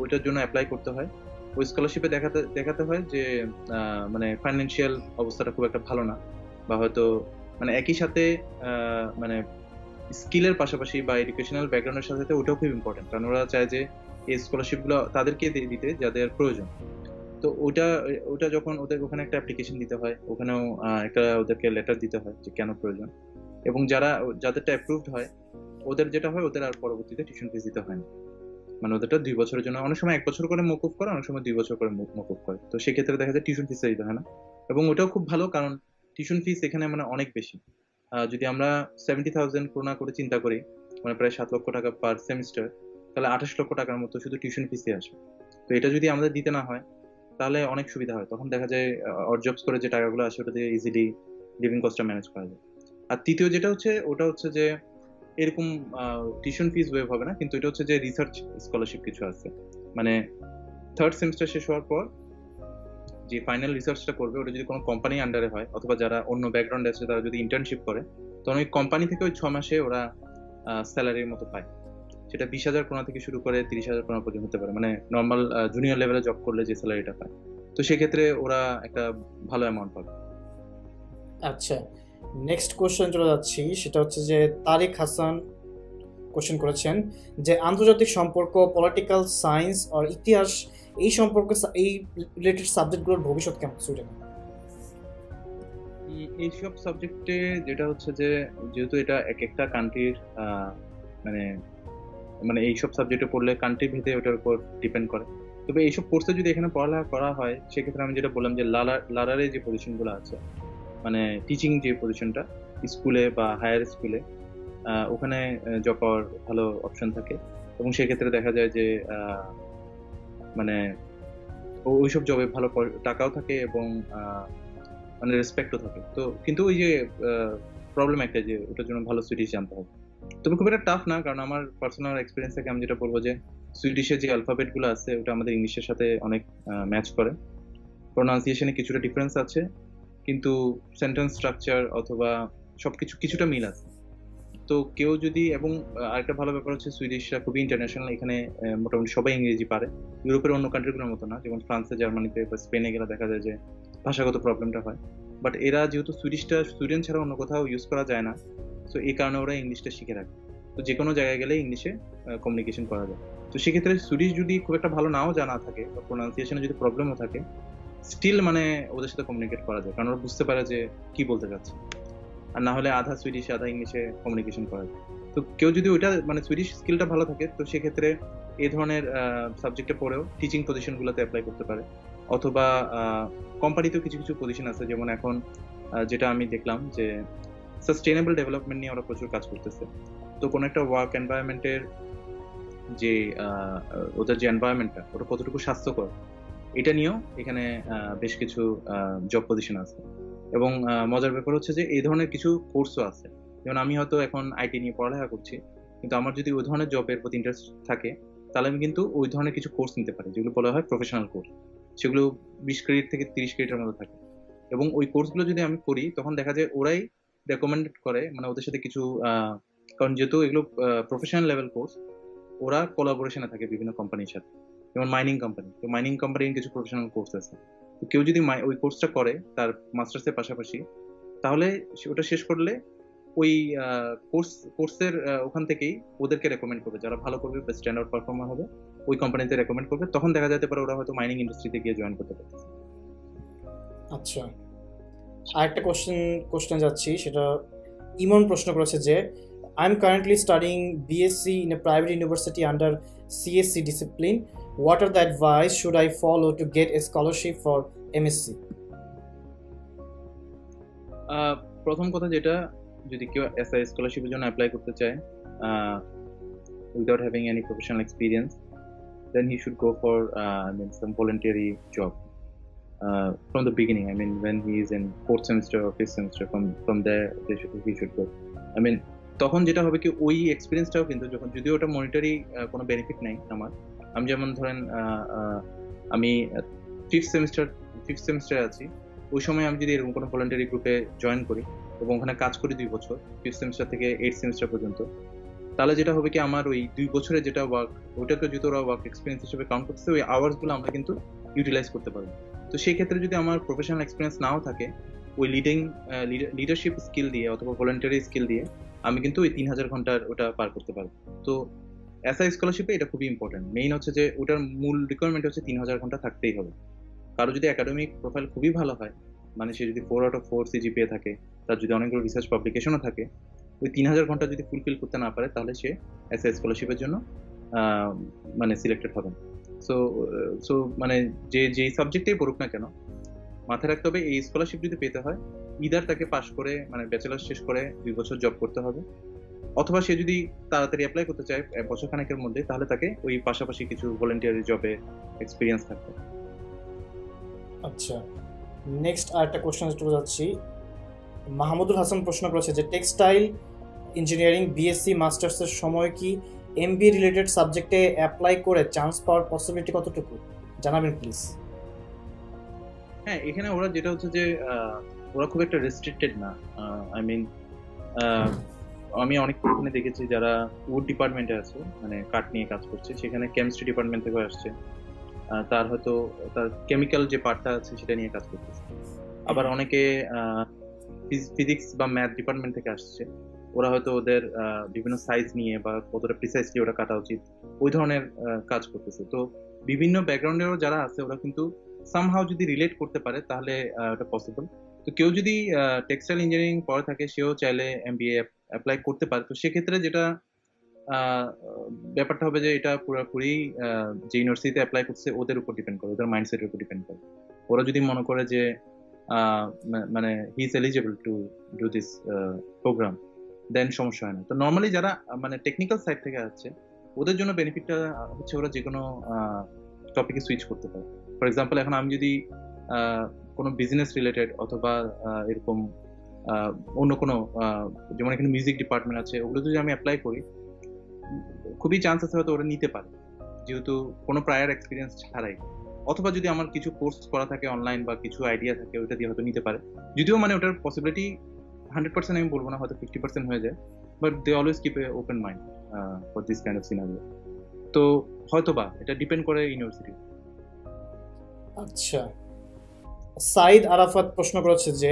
[SPEAKER 2] ওইটার জন্য অ্যাপ্লাই করতে হয়। ওই স্কলারশিপে দেখাতে দেখাতে হয় যে মানে ফাইন্যান্সিয়াল অবস্থাটা খুব একটা ভালো না, বা হয়তো মানে একই সাথে মানে স্কিলের পাশাপাশি বা এডুকেশনাল ব্যাকগ্রাউন্ডের সাথে সাথে ওটাও খুব ইম্পর্টেন্ট, কারণ ওরা চায় যে এই স্কলারশিপগুলো তাদেরকে দিতে যাদের প্রয়োজন। তো ওটা ওটা যখন ওদের ওখানে একটা অ্যাপ্লিকেশন দিতে হয়, ওখানেও একটা ওদেরকে লেটার দিতে হয় যে কেন প্রয়োজন। এবং যাদেরটা অ্যাপ্রুভড হয় ওদের যেটা হয়, ওদের আর পরবর্তীতে টিউশন ফিস দিতে হয় না। মানে ওদেরটা 2 বছরের জন্য, অনেক সময় 1 বছর করে মকুব করে, অনেক সময় 2 বছর করে মকুব করে। তো সেক্ষেত্রে দেখা যায় টিউশন ফিস দিতে হয় না। এবং ওটাও খুব ভালো, কারণ টিউশন ফিস এখানে মানে অনেক বেশি। যদি আমরা 70,000 করোনা করে চিন্তা করি, মানে প্রায় 7 লক্ষ টাকা পার সেমিস্টার, তাহলে 28 লক্ষ টাকার মতো শুধু টিউশন ফিসে আসে। তো এটা যদি আমাদের দিতে না হয় তাহলে অনেক সুবিধা হয়, তখন দেখা যায় অড জবস করে যে টাকাগুলো আসে ওটা দিয়ে ইজিলি লিভিং কস্টটা ম্যানেজ করা যায়। আর তৃতীয় যেটা হচ্ছে ওটা হচ্ছে যে এরকম টিউশন ফিস ওয়েভ হবে না, কিন্তু এটা হচ্ছে যে রিসার্চ স্কলারশিপ কিছু আছে। মানে থার্ড সেমিস্টার শেষ হওয়ার পর যে ফাইনাল রিসার্চটা করবে ওটা যদি কোনো কোম্পানি আন্ডারে হয় অথবা যারা অন্য ব্যাকগ্রাউন্ড আছে তারা যদি ইন্টার্নশিপ করে, তখন ওই কোম্পানি থেকে ওই 6 মাসে ওরা স্যালারির মতো পায়। সেটা 20,000 krona থেকে শুরু করে 30,000 krona পর্যন্ত হতে পারে, মানে নর্মাল জুনিয়র লেভেলে জব করলে যে স্যালারিটা পায়। তো সেক্ষেত্রে ওরা একটা ভালো অ্যামাউন্ট পাবে।
[SPEAKER 1] আচ্ছা, নেক্সট কোশ্চেন চলে যাচ্ছি, সেটা হচ্ছে যে তারিক হাসান কোশ্চেন করেছেন যে আন্তর্জাতিক সম্পর্ক, পলিটিক্যাল সায়েন্স আর ইতিহাস এই সম্পর্কে এই রিলেটেড সাবজেক্টগুলোর ভবিষ্যৎ কেমন সুইডেনে?
[SPEAKER 2] এইসব সাবজেক্টে যেটা হচ্ছে যে যেহেতু এটা এক একটা কান্ট্রির মানে মানে এইসব সাবজেক্টে পড়লে কান্ট্রি ভেদে ওটার উপর ডিপেন্ড করে। তবে এইসব কোর্সে যদি এখানে পড়ালেখা করা হয় সেক্ষেত্রে আমি যেটা বললাম যে লারারে যে পজিশনগুলো আছে, মানে টিচিং যে পজিশনটা স্কুলে বা হায়ার স্কুলে, ওখানে জব পাওয়ার ভালো অপশন থাকে এবং সেক্ষেত্রে দেখা যায় যে মানে ওইসব জবে ভালো টাকাও থাকে এবং মানে রেসপেক্টও থাকে। তো কিন্তু ওই যে প্রবলেম একটা যে ওটার জন্য ভালো সুইডিশ জানতে হবে। তবে খুব একটা টাফ না, কারণ আমার পার্সোনাল এক্সপিরিয়েন্স থেকে আমি যেটা বলবো যে সুইডিশের যে অ্যালফাবেট গুলো আছে ওটা আমাদের ইংলিশের সাথে অনেক ম্যাচ করে। প্রোনাউন্সিয়েশনে কিছুটা ডিফারেন্স আছে, কিন্তু সেন্টেন্স স্ট্রাকচার অথবা সবকিছু কিছুটা মিল আছে। তো কেউ যদি, এবং আরেকটা ভালো ব্যাপার হচ্ছে সুইডিশরা খুবই ইন্টারন্যাশনাল, এখানে মোটামুটি সবাই ইংরেজি পারে। ইউরোপের অন্য কান্ট্রিগুলোর মতো না, যেমন ফ্রান্সে, জার্মানিতে বা স্পেনে গেলে দেখা যায় যে ভাষাগত প্রবলেমটা হয়। বাট এরা যেহেতু সুইডিশটা সুইডেন ছাড়া অন্য কোথাও ইউজ করা যায় না, তো এই কারণে ওরা ইংলিশটা শিখে রাখে। তো যে কোনো জায়গায় গেলে ইংলিশে কমিউনিকেশন করা যায়। তো সেক্ষেত্রে সুইডিশ যদি খুব একটা ভালো নাও জানা থাকে বা প্রোনাউন্সিয়েশনে যদি প্রবলেমও থাকে, স্টিল মানে ওদের সাথে কমিউনিকেট করা যায়, কারণ ওরা বুঝতে পারে যে কি বলতে চাচ্ছে। আর না হলে আধা সুইডিশ আধা ইংলিশে কমিউনিকেশন করা যায়। তো কেউ যদি ওইটা মানে সুইডিশ স্কিলটা ভালো থাকে, তো সেক্ষেত্রে এই ধরনের সাবজেক্টে পড়েও টিচিং পজিশনগুলোতে অ্যাপ্লাই করতে পারে। অথবা কোম্পানিতেও কিছু কিছু পজিশন আছে, যেমন এখন যেটা আমি দেখলাম যে সাস্টেইনেবল ডেভেলপমেন্ট নিয়ে ওরা প্রচুর কাজ করতেছে। তো কোনো একটা ওয়ার্ক এনভায়রনমেন্টের যে ওদের যে এনভায়রনমেন্টটা ওটা কতটুকু স্বাস্থ্যকর, এটা নিয়েও এখানে বেশ কিছু জব পজিশন আছে। এবং মজার ব্যাপার হচ্ছে যে এই ধরনের কিছু কোর্সও আছে। যেমন আমি হয়তো এখন আইটি নিয়ে পড়ালেখা করছি, কিন্তু আমার যদি ওই ধরনের জবের প্রতি ইন্টারেস্ট থাকে, তাহলে আমি কিন্তু ওই ধরনের কিছু কোর্স নিতে পারি, যেগুলো বলা হয় প্রফেশনাল কোর্স। সেগুলো 20 ক্রেডিট থেকে 30 ক্রেডিটের মধ্যে থাকে। এবং ওই কোর্সগুলো যদি আমি করি, তখন দেখা যায় ওরাই রেকমেন্ড করে, মানে ওদের সাথে কিছু কারণ যেহেতু এগুলো প্রফেশনাল লেভেল কোর্স, ওরা কোলাবোরেশনে থাকে বিভিন্ন কোম্পানির সাথে। যেমন মাইনিং কোম্পানি, তো মাইনিং কোম্পানির কিছু প্রফেশনাল কোর্স আছে। তো কেউ যদি ওই কোর্সটা করে তার মাস্টার্সের পাশাপাশি, তাহলে ওটা শেষ করলে ওই কোর্সের ওখান থেকেই ওদেরকে রেকমেন্ড করবে, যারা ভালো করবে বা স্ট্যান্ডার্ড পারফর্মার হবে ওই কোম্পানিতে রেকমেন্ড করবে। তখন দেখা যেতে পারে ওরা হয়তো মাইনিং ইন্ডাস্ট্রিতে গিয়ে জয়েন করতে পারে।
[SPEAKER 1] আচ্ছা, আরেকটা কোশ্চেন যাচ্ছি, সেটা ইমন প্রশ্ন করেছে যে I am currently studying BSc in a private university under CSC discipline, what are the advice should I follow to get A scholarship for MSc?
[SPEAKER 2] প্রথম কথা যেটা, যদি কেউ এসআই স্কলারশিপের জন্য অ্যাপ্লাই করতে চায় without having any professional experience, then he should go for some voluntary job from the beginning. I mean, when he is in 4th semester or 5th semester, from there he should go. I mean, তখন যেটা হবে কি, ওই এক্সপিরিয়েন্সটাও কিন্তু যখন, যদিও ওটা monetary কোনো বেনিফিট নেই আমার, আমি যেমন ধরেন আমি 5th সেমিস্টারে আছি, ওই সময় আমি যদি এরকম কোনো ভলান্টারি গ্রুপে জয়েন করি এবং ওখানে কাজ করি 2 বছর, 5th সেমিস্টার থেকে 8th সেমিস্টার পর্যন্ত, তাহলে যেটা হবে কি, আমার ওই 2 বছরের যেটা ওয়ার্ক, ওটাকে যদি ওরা ওয়ার্ক এক্সপিরিয়েন্স হিসেবে কাউন্ট করতেছে, ওই আওয়ার্সগুলো আমরা কিন্তু ইউটিলাইজ করতে পারবো। তো সেই ক্ষেত্রে যদি আমার প্রফেশনাল এক্সপিরিয়েন্স নাও থাকে, ওই লিডারশিপ স্কিল দিয়ে অথবা ভলান্টারি স্কিল দিয়ে আমি কিন্তু ওই 3000 ঘন্টার ওটা পার করতে পারবো। তো এসআই স্কলারশিপে এটা খুবই ইম্পর্টেন্ট। মেইন হচ্ছে যে ওটার মূল রিকোয়ারমেন্ট হচ্ছে 3000 ঘন্টা থাকতেই হবে। কারো যদি একাডেমিক প্রোফাইল খুবই ভালো হয়, মানে সে যদি 4 out of 4 সিজিপিএ থাকে, তার যদি অনেকগুলো রিসার্চ পাবলিকেশনও থাকে, ওই 3000 ঘন্টা যদি ফুলফিল করতে না পারে, তাহলে সে এসআই স্কলারশিপের জন্য মানে সিলেক্টেড হবে। সো মানে যেই সাবজেক্টেই পড়ুক না কেন, মাথায় রাখতে হবে এই স্কলারশিপ যদি পেতে হয়, ইদার তাকে পাশ করে মানে ব্যাচেলার শেষ করে 2 বছর জব করতে হবে, অথবা সে যদি তাড়াতাড়ি অ্যাপ্লাই করতে চায় বছর খানেকের মধ্যে, তাহলে তাকে ওই পাশাপাশি কিছু ভলান্টিয়ারি জবে এক্সপিরিয়েন্স থাকবে।
[SPEAKER 1] আচ্ছা, নেক্সট আরেকটা কোশ্চেন চলে যাচ্ছি। মাহমুদুল হাসান প্রশ্ন করেছে যে টেক্সটাইল ইঞ্জিনিয়ারিং বিএসসি মাস্টার্সের সময় কি এমবিএ রিলেটেড সাবজেক্টে অ্যাপ্লাই করে চান্স পাওয়ার পসিবিলিটি কতটুকু জানাবেন প্লিজ।
[SPEAKER 2] হ্যাঁ, এখানে ওরা যেটা হচ্ছে যে ওরা খুব একটা রেস্ট্রিক্টেড না। আই মিন, আমি অনেক এখানে দেখেছি যারা উড ডিপার্টমেন্টে আছে, মানে কাঠ নিয়ে কাজ করছে, সেখানে কেমিস্ট্রি ডিপার্টমেন্ট থেকে আসছে, তার হয়তো তার কেমিক্যাল যে পার্টটা আছে সেটা নিয়ে কাজ করতেছে। আবার অনেকে ফিজিক্স বা ম্যাথ ডিপার্টমেন্ট থেকে আসছে, ওরা হয়তো ওদের বিভিন্ন সাইজ নিয়ে বা কতটা প্রিসাইসলি ওটা কাটা উচিত ওই ধরনের কাজ করতেছে। তো বিভিন্ন ব্যাকগ্রাউন্ডেরও যারা আছে ওরা কিন্তু সামহাও যদি রিলেট করতে পারে তাহলে ওটা পসিবল। তো কেউ যদি টেক্সটাইল ইঞ্জিনিয়ারিং পড়ে থাকে সেও চাইলে এমবিএ অ্যাপ্লাই করতে পারে। তো সেক্ষেত্রে যেটা আহ, ব্যাপারটা হবে যে এটা পুরোপুরি যে ইউনিভার্সিটিতে অ্যাপ্লাই করছে ওদের উপর ডিপেন্ড করে, ওদের মাইন্ডসেটের উপর ডিপেন্ড করে। ওরা যদি মনে করে যে মানে he is eligible to do this program, then সমস্যা হয় না। তো নর্মালি যারা মানে টেকনিক্যাল সাইড থেকে আছে ওদের জন্য বেনিফিটটা হচ্ছে ওরা যে কোনো টপিকে সুইচ করতে পারে। ফর এক্সাম্পল, এখন আমি যদি কোনো বিজনেস রিলেটেড অথবা এরকম আহ, অন্য কোনো যেমন এখানে মিউজিক ডিপার্টমেন্ট আছে, ওগুলো যদি আমি অ্যাপ্লাই করি খুবই চান্স আছে হয়তো ওরা নিতে পারে, যেহেতু কোনো প্রায়ার এক্সপিরিয়েন্স ছাড়াই। অথবা যদি আমার কিছু কোর্স করা থাকে অনলাইন বা কিছু আইডিয়া থাকে, ওটা দিয়ে হয়তো নিতে পারে। যদিও মানে ওটার পসিবিলিটি 100% আমি বলবো না, হয়তো 50% হয়ে যায়, but they always keep a open mind for this kind of scenario. তো হয়তো বা এটা ডিপেন্ড করে ইউনিভার্সিটি।
[SPEAKER 1] আচ্ছা, সাইদ আরাফাত প্রশ্ন করেছে যে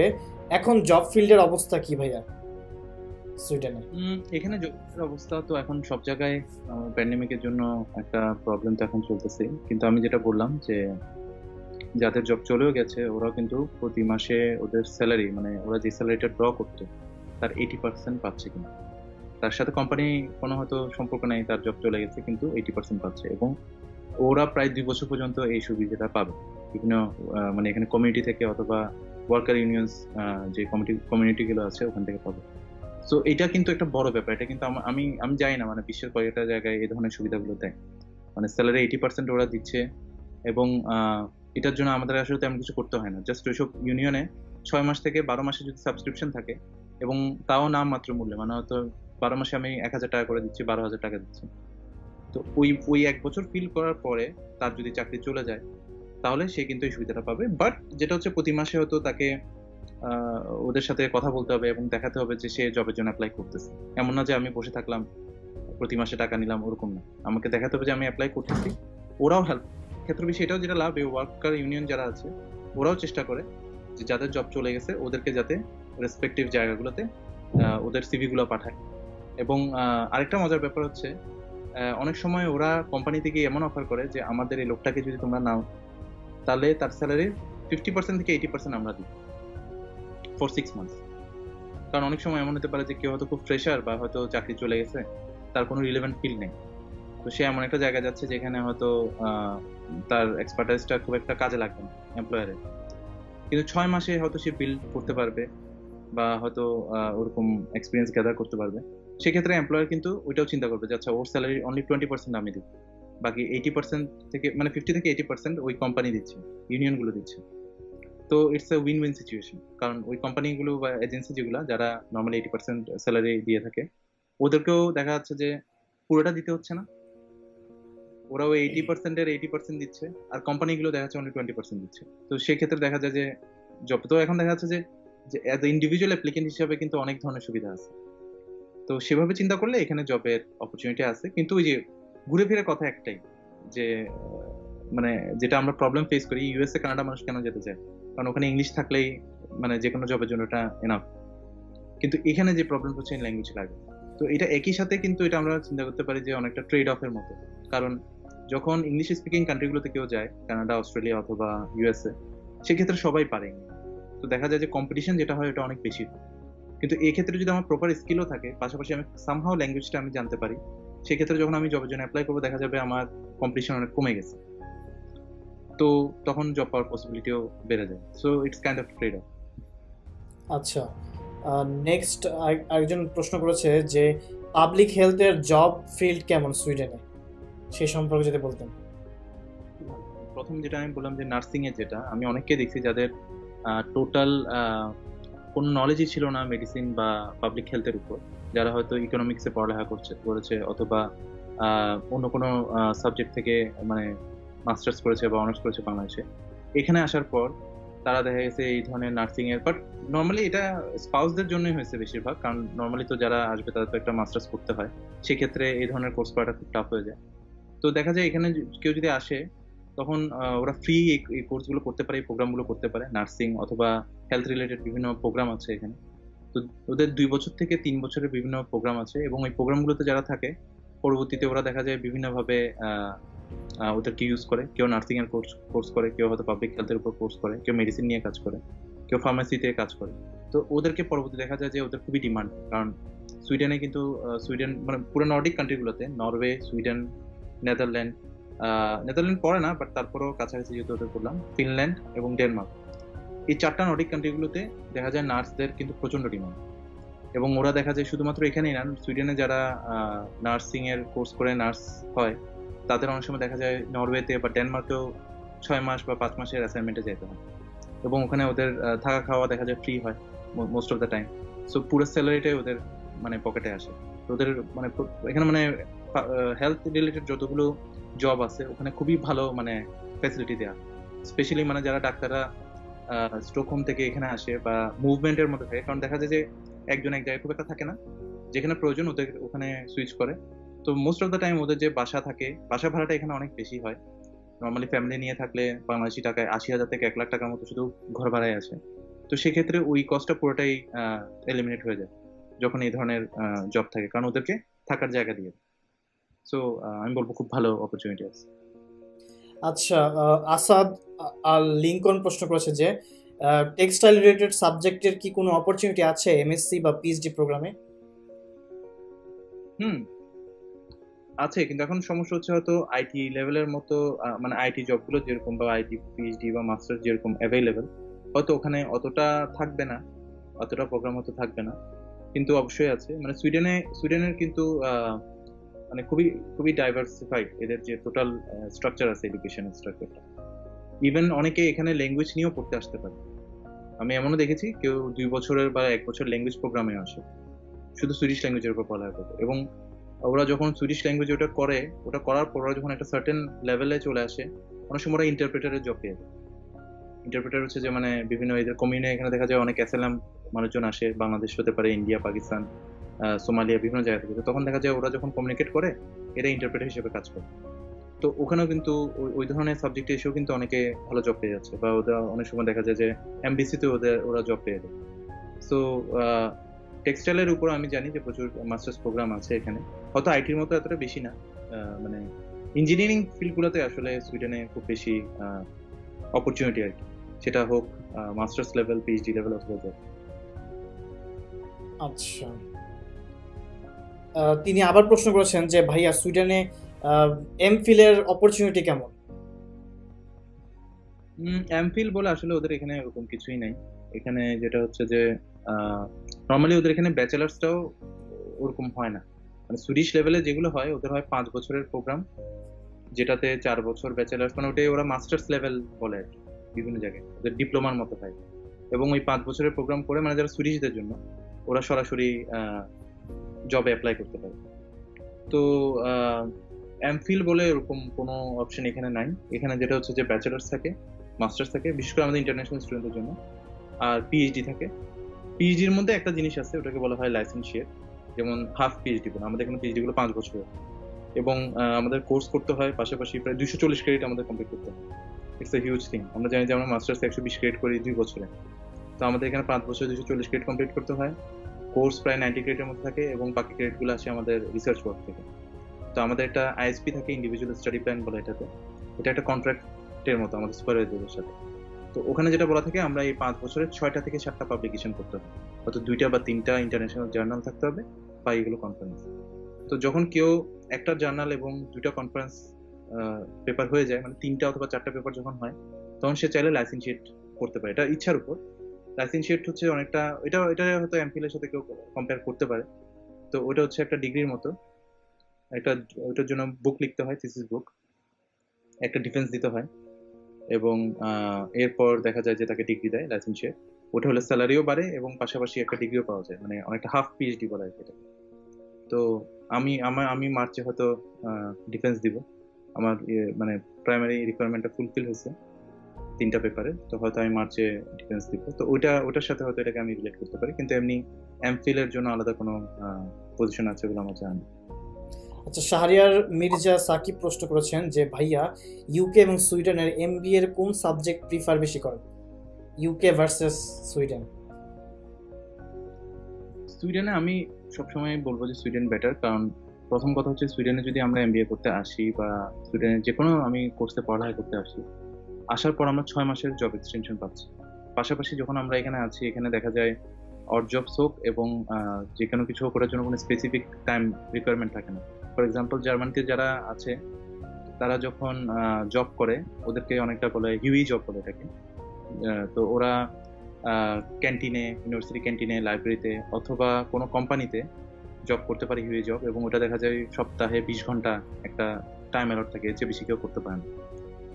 [SPEAKER 1] এখন জব ফিল্ডের অবস্থা কি ভাইয়া সুইডেনে?
[SPEAKER 2] এখানে জবের অবস্থা তো এখন সব জায়গায় প্যান্ডেমিকের জন্য একটা প্রবলেম তো এখন চলতেছে, কিন্তু আমি যেটা বললাম যে যাদের জব চলেও গেছে ওরাও কিন্তু প্রতি মাসে ওদের স্যালারি, মানে ওরা যে স্যালারিটা ড্র করতো তার 80% পাচ্ছে কিনা। তার সাথে কোম্পানি কোনো হয়তো সম্পর্ক নেই, তার জব চলে গেছে কিন্তু 80% পাচ্ছে, এবং ওরা প্রায় 2 বছর পর্যন্ত এই সুবিধাটা পাবে বিভিন্ন মানে এখানে কমিউনিটি থেকে অথবা ওয়ার্কার ইউনিয়ন্স যে কমিউনিটিগুলো আছে ওখান থেকে পাবে। সো এটা কিন্তু একটা বড় ব্যাপার। এটা কিন্তু আমি আমি জানি না মানে বিশ্বের কয়েকটা জায়গায় এই ধরনের সুবিধাগুলো দেয়, মানে স্যালারি 80% ওরা দিচ্ছে। এবং এটার জন্য আমাদের আসলে তেমন কিছু করতে হয় না, জাস্ট ওইসব ইউনিয়নে 6 মাস থেকে 12 মাসে যদি সাবস্ক্রিপশন থাকে, এবং তাও নাম মাত্র মূল্যে, মানে হয়তো 12 মাসে আমি 1,000 টাকা করে দিচ্ছি, 12,000 টাকা দিচ্ছি। তো ওই ওই 1 বছর ফিল করার পরে তার যদি চাকরি চলে যায় তাহলে সে কিন্তু এই সুবিধাটা পাবে। বাট যেটা হচ্ছে প্রতি মাসে হয়তো তাকে ওদের সাথে কথা বলতে হবে এবং দেখাতে হবে যে সে জবের জন্য অ্যাপ্লাই করতেছে। এমন না যে আমি বসে থাকলাম প্রতি মাসে টাকা নিলাম, ওরকম না। আমাকে দেখাতে হবে যে আমি অ্যাপ্লাই করতেছি। ওরাও হেল্প ক্ষেত্র বিষয়ে এটাও যেটা লাভ, এই ওয়ার্কার ইউনিয়ন যারা আছে ওরাও চেষ্টা করে যে যাদের জব চলে গেছে ওদেরকে যাতে রেসপেক্টিভ জায়গাগুলোতে ওদের সিভি গুলো পাঠায়। এবং আরেকটা মজার ব্যাপার হচ্ছে অনেক সময় ওরা কোম্পানি থেকে এমন অফার করে যে আমাদের এই লোকটাকে যদি তোমরা নাও তাহলে তার স্যালারির 50% থেকে 80% আমরা দিই ফর 6 মান্থস। কারণ অনেক সময় এমন হতে পারে যে কেউ হয়তো খুব ফ্রেশার বা হয়তো চাকরি চলে গেছে, তার কোনো রিলেভেন্ট ফিল নেই, তো সে এমন একটা জায়গায় যাচ্ছে যেখানে হয়তো তার এক্সপার্টাইজটা খুব একটা কাজে লাগবে না এমপ্লয়ারের, কিন্তু 6 মাসে হয়তো সে বিল্ড করতে পারবে বা হয়তো ওরকম এক্সপিরিয়েন্স গ্যাদার করতে পারবে। সেক্ষেত্রে এমপ্লয়ার কিন্তু ওইটাও চিন্তা করবে যে আচ্ছা ওর স্যালারি অনলি 20% আমি দিই, বাকি 80% থেকে মানে 50 থেকে 80% ওই কোম্পানি দিচ্ছে, ইউনিয়নগুলো দিচ্ছে। তো it's a win win situation, কারণ ওই কোম্পানিগুলো বা এজেন্সি যেগুলো যারা নর্মালি 80% স্যালারি দিয়ে থাকে ওদেরকেও দেখা যাচ্ছে যে পুরোটা দিতে হচ্ছে না, ওরা ওই 80%-এর 80% দিচ্ছে, আর কোম্পানিগুলো দেখা যাচ্ছে অনলি 20% দিচ্ছে। তো সেক্ষেত্রে দেখা যায় যে জব তো এখন দেখা যাচ্ছে যে অ্যাজ এ ইন্ডিভিজুয়াল অ্যাপ্লিকেন্ট হিসাবে কিন্তু অনেক ধরনের সুবিধা আছে। তো সেভাবে চিন্তা করলে এখানে জবের অপরচুনিটি আছে, কিন্তু ওই যে ঘুরে ফিরে কথা একটাই যে মানে যেটা আমরা প্রবলেম ফেস করি, ইউএসএ কানাডা মানুষ কেন যেতে চায়, কারণ ওখানে ইংলিশ থাকলেই মানে যে কোনো জবের জন্য এটা এনাফ। কিন্তু এখানে যে প্রবলেম হচ্ছে ল্যাঙ্গুয়েজ লাগে। তো এটা একই সাথে কিন্তু এটা আমরা চিন্তা করতে পারি যে অনেকটা ট্রেড অফের মতো, কারণ যখন ইংলিশ স্পিকিং কান্ট্রিগুলোতে কেউ যায়, কানাডা, অস্ট্রেলিয়া অথবা ইউএসএ, সেক্ষেত্রে সবাই পারে। তো দেখা যায় যে কম্পিটিশন যেটা হয় এটা অনেক বেশি। কিন্তু এই ক্ষেত্রে যদি আমার প্রপার স্কিলও থাকে, পাশাপাশি আমি সামহাও ল্যাঙ্গুয়েজটা আমি জানতে পারি, সেক্ষেত্রে যখন আমি জবের জন্য অ্যাপ্লাই করবো দেখা যাবে আমার কম্পিটিশন অনেক কমে গেছে, তো তখন জব পাওয়ার পসিবিলিটিও বেড়ে যায়। So it's kind of trade of.
[SPEAKER 1] আচ্ছা, নেক্সট আরেকজন প্রশ্ন করেছে যে পাবলিক হেলথের জব ফিল্ড কেমন সুইডেনে, সেই সম্পর্কে যদি বলতেন।
[SPEAKER 2] প্রথম যেটা আমি বললাম যে নার্সিং এর, যেটা আমি অনেককে দেখছি যাদের টোটাল কোনো নলেজই ছিল না মেডিসিন বা পাবলিক হেলথের উপর, যারা হয়তো ইকোনমিক্সে পড়ালেখা করেছে অথবা অন্য কোনো সাবজেক্ট থেকে মানে মাস্টার্স করেছে বা অনার্স করেছে বাংলাদেশে, এখানে আসার পর তারা দেখা গেছে এই ধরনের নার্সিং এর, বাট নর্মালি এটা স্পাউসদের জন্যই হয়েছে বেশিরভাগ, কারণ নর্মালি তো যারা আসবে তাদের তো একটা মাস্টার্স করতে হয়, সেক্ষেত্রে এই ধরনের কোর্স করাটা খুব টাফ হয়ে যায়। তো দেখা যায় এখানে কেউ যদি আসে তখন ওরা ফ্রি এই কোর্সগুলো করতে পারে, এই প্রোগ্রামগুলো করতে পারে, নার্সিং অথবা হেলথ রিলেটেড বিভিন্ন প্রোগ্রাম আছে এখানে। তো ওদের 2 বছর থেকে 3 বছরের বিভিন্ন প্রোগ্রাম আছে, এবং এই প্রোগ্রামগুলোতে যারা থাকে পরবর্তীতে ওরা দেখা যায় বিভিন্নভাবে ওদেরকে ইউজ করে। কেউ নার্সিং এর কোর্স কোর্স করে, কেউ হয়তো পাবলিক হেলথের উপর কোর্স করে, কেউ মেডিসিন নিয়ে কাজ করে, কেউ ফার্মাসিতে কাজ করে। তো ওদেরকে পরবর্তী দেখা যায় যে ওদের খুবই ডিমান্ড, কারণ সুইডেনে কিন্তু সুইডেন মানে পুরো নর্ডিক কান্ট্রিগুলোতে, নরওয়ে, সুইডেন, নেদারল্যান্ড, নেদারল্যান্ড পড়ে না বাট তারপরেও কাছাকাছি যেহেতু ওদের করলাম, ফিনল্যান্ড এবং ডেনমার্ক, এই 4টা নর্ডিক কান্ট্রিগুলোতে দেখা যায় নার্সদের কিন্তু প্রচন্ড ডিমান্ড। এবং ওরা দেখা যায় শুধুমাত্র এখানেই না, সুইডেনে যারা নার্সিং এর কোর্স করে নার্স হয় তাদের অনেক সময় দেখা যায় নরওয়েতে বা ডেনমার্কেও 6 মাস বা 5 মাসের অ্যাসাইনমেন্টে যেতে হয়, এবং ওখানে ওদের থাকা খাওয়া দেখা যায় ফ্রি হয় most of the time. So পুরো স্যালারিটাই ওদের মানে পকেটে আসে। তো ওদের মানে এখানে মানে হেলথ রিলেটেড যতগুলো জব আছে ওখানে খুবই ভালো মানে ফ্যাসিলিটি দেওয়া, স্পেশালি মানে যারা ডাক্তাররা স্টকহোম থেকে এখানে আসে বা মুভমেন্টের মধ্যে থাকে, কারণ দেখা যায় যে একজন এক জায়গায় খুব একটা থাকে না, যেখানে প্রয়োজন ওদের ওখানে সুইচ করে। তো মোস্ট অফ দ্য টাইম ওদের যে বাসা থাকে, বাসা ভাড়াটা এখানে অনেক বেশি হয়। নর্মালি ফ্যামিলি নিয়ে থাকলে বাংলাদেশি টাকায় 80,000 থেকে 1 লাখ টাকার মতো শুধু ঘর ভাড়ায় আসে। তো সেক্ষেত্রে ওই কস্টটা পুরোটাই এলিমিনেট হয়ে যায় যখন এই ধরনের জব থাকে, কারণ ওদেরকে থাকার জায়গা দিয়ে। সো আমি বলবো খুব ভালো অপরচুনিটি আছে।
[SPEAKER 1] আচ্ছা, আসাদ আর লিঙ্কন প্রশ্ন করেছে যে টেক্সটাইল রিলেটেড সাবজেক্টের কি কোনো অপরচুনিটি আছে এমএসসি বা পিএইচডি প্রোগ্রামে?
[SPEAKER 2] হুম, আছে, কিন্তু এখন সমস্যা হচ্ছে হয়তো আইটি লেভেলের মতো মানে আইটি জবগুলো যেরকম বা আইটি পিএইচডি বা মাস্টার যেরকম অ্যাভেলেবেল, হয়তো ওখানে অতটা থাকবে না, অতটা প্রোগ্রাম হয়তো থাকবে না। কিন্তু অবশ্যই আছে, মানে সুইডেনের কিন্তু মানে খুবই খুবই ডাইভার্সিফাইড এদের যে টোটাল স্ট্রাকচার আছে, এডুকেশনের স্ট্রাকচারটা। ইভেন অনেকে এখানে ল্যাঙ্গুয়েজ নিয়েও পড়তে আসতে পারে। আমি এমনও দেখেছি কেউ 2 বছরের বা 1 বছর ল্যাঙ্গুয়েজ প্রোগ্রামে আসে, শুধু সুইডিশ ল্যাঙ্গুয়েজের উপর পড়ালেখা করবে। এবং ওরা যখন সুইডিশ ল্যাঙ্গুয়েজ ওটা করে, ওটা করার পর ওরা যখন একটা সার্টেন লেভেলে চলে আসে, অনেক সময় ওরা ইন্টারপ্রেটারের জব পেয়ে যায়। ইন্টারপ্রেটার হচ্ছে যে মানে বিভিন্ন এদের কমিউনে এখানে দেখা যায় অনেক অ্যাসালাম মানুষজন আসে, বাংলাদেশ হতে পারে, ইন্ডিয়া, পাকিস্তান, সোমালিয়া, বিভিন্ন জায়গা থেকে। তো তখন দেখা যায় ওরা যখন কমিউনিকেট করে এরা ইন্টারপ্রেটার হিসেবে কাজ করে। তো ওখানেও কিন্তু ওই ধরনের সাবজেক্টে এসেও কিন্তু অনেকে ভালো জব পেয়ে যাচ্ছে, বা ওরা অনেক সময় দেখা যায় যে এমবিসিতে ওরা জব পেয়ে যায়। সো টেক্সটাইলের উপর আমি জানি যে প্রচুর মাস্টার্স প্রোগ্রাম আছে এখানে, হয়তো আইটির মতো এতটা বেশি না। মানে ইঞ্জিনিয়ারিং ফিল্ডগুলোতে আসলে সুইডেনে খুব বেশি অপরচুনিটি আর কি, সেটা হোক মাস্টার্স লেভেল, পিএইচডি লেভেল অথবা job।
[SPEAKER 1] আচ্ছা, তিনি আবার প্রশ্ন করেছেন যে ভাইয়া সুইডেনে এমফিলের অপরচুনিটি কেমন?
[SPEAKER 2] এমফিল বলে আসলে ওদের এখানে ওরকম কিছুই নাই। এখানে যেটা হচ্ছে যে নর্মালি ওদের এখানে ব্যাচেলার্সটাও ওরকম হয় না, মানে সুইডিশ লেভেলে যেগুলো হয় ওদের হয় 5 বছরের প্রোগ্রাম, যেটাতে 4 বছর ব্যাচেলার্স, মানে ওটাই ওরা মাস্টার্স লেভেল বলে আর কি, বিভিন্ন জায়গায় ওদের ডিপ্লোমার মতো হয়। এবং ওই 5 বছরের প্রোগ্রাম করে মানে যারা সুইডিশদের জন্য ওরা সরাসরি জবে অ্যাপ্লাই করতে পারে। তো এমফিল বলে এরকম কোনো অপশন এখানে নাই। এখানে যেটা হচ্ছে যে ব্যাচেলার্স থাকে, মাস্টার্স থাকে, বিশেষ করে আমাদের ইন্টারন্যাশনাল স্টুডেন্টদের জন্য, আর পিএইচডি থাকে। পিএইচডির মধ্যে একটা জিনিস আছে, ওটাকে বলা হয় লাইসেন্সিয়েট। যেমন হাফ পিএইচডি বলে, আমাদের এখানে পিএইচডি গুলো 5 বছর, এবং আমাদের কোর্স করতে হয় পাশাপাশি প্রায় 240 ক্রেডিট আমাদের কমপ্লিট করতে হয়। It's a huge thing. আমরা জানি যে আমরা মাস্টার্স 120 ক্রেডিট করি 2 বছরে, তো আমাদের এখানে 5 বছর 240 ক্রেডিট কমপ্লিট করতে হয়। কোর্স প্রায় 90 ক্রেডিটের মধ্যে থাকে, এবং বাকি ক্রেডিট গুলো আসে আমাদের রিসার্চ ওয়ার্ক থেকে। তো আমাদের একটা আইএসপি থাকে, ইন্ডিভিজুয়াল স্টাডি প্ল্যান বলে এটাতে। এটা একটা কন্ট্রাক্টের মতো আমাদের সুপারভাইজারের সাথে। তো ওখানে যেটা বলা থাকে, আমরা এই 5 বছরে 6টা থেকে 7টা পাবলিকেশন করতে হবে, হয়তো 2টা বা 3টা ইন্টারন্যাশনাল জার্নাল থাকতে হবে, বা এগুলো কনফারেন্স। তো যখন কেউ একটা জার্নাল এবং 2টা কনফারেন্স পেপার হয়ে যায়, মানে 3টা অথবা 4টা পেপার যখন হয়, তখন সে চাইলে লাইসেন্সিয়েট করতে পারে। এটা ইচ্ছার উপর। লাইসেন্সিয়েট হচ্ছে অনেকটা, এটা হয়তো এমফিল এর সাথে কেউ কম্পেয়ার করতে পারে। তো ওটা হচ্ছে একটা ডিগ্রির মতো। একটা ওটার জন্য বুক লিখতে হয়, থিসিস বুক, একটা ডিফেন্স দিতে হয়, এবং এরপর দেখা যায় যে তাকে ডিগ্রি দেয় লাইসেন্সিয়েট। ওটা হলে স্যালারিও বাড়ে এবং পাশাপাশি একটা ডিগ্রিও পাওয়া যায়, মানে অনেকটা হাফ পিএইচডি বলা হয় এটা। তো আমি মার্চে হয়তো ডিফেন্স দিব। আমার মানে প্রাইমারি রিকোয়ারমেন্টটা ফুলফিল হয়েছে। 3টা পেপারে, তো হয়তো আমি মার্চে ডিফেন্স দিব, তো ওটার সাথে হয়তো এটাকে আমি রিলেট করতে পারি, কিন্তু এমনি এমফিল এর জন্য আলাদা কোনো পজিশন আছে বলে আমার জানা নেই।
[SPEAKER 1] আচ্ছা, শাহরিয়ার মির্জা সাকিব প্রশ্ন করেছেন যে ভাইয়া ইউকে এবং সুইডেনের এমবিএ এর কোন সাবজেক্ট প্রিফার বেশি করেন, ইউকে ভার্সেস সুইডেন?
[SPEAKER 2] সুইডেনে আমি সবসময় বলবো যে সুইডেন বেটার, কারণ প্রথম কথা হচ্ছে সুইডেনে যদি আমরা এমবিএ করতে আসি বা সুইডেনে যে কোনো আমি কোর্সে পড়ালেখা করতে আসি, আসার পর আমরা 6 মাসের জব এক্সটেনশন পাচ্ছি। পাশাপাশি যখন আমরা এখানে আছি, এখানে দেখা যায় অড জবস হোক এবং যে কোনো কিছু করার জন্য কোনো স্পেসিফিক টাইম রিকোয়ারমেন্ট থাকে না। ফর এক্সাম্পল জার্মানিতে যারা আছে তারা যখন জব করে ওদেরকে অনেকটা বলে হিউই জব বলে এটাকে। তো ওরা ক্যান্টিনে, ইউনিভার্সিটি ক্যান্টিনে, লাইব্রেরিতে অথবা কোনো কোম্পানিতে জব করতে পারে হিউই জব, এবং ওটা দেখা যায় সপ্তাহে 20 ঘন্টা একটা টাইম অ্যালট থাকে, এর চেয়ে বেশি কেউ করতে পারে না।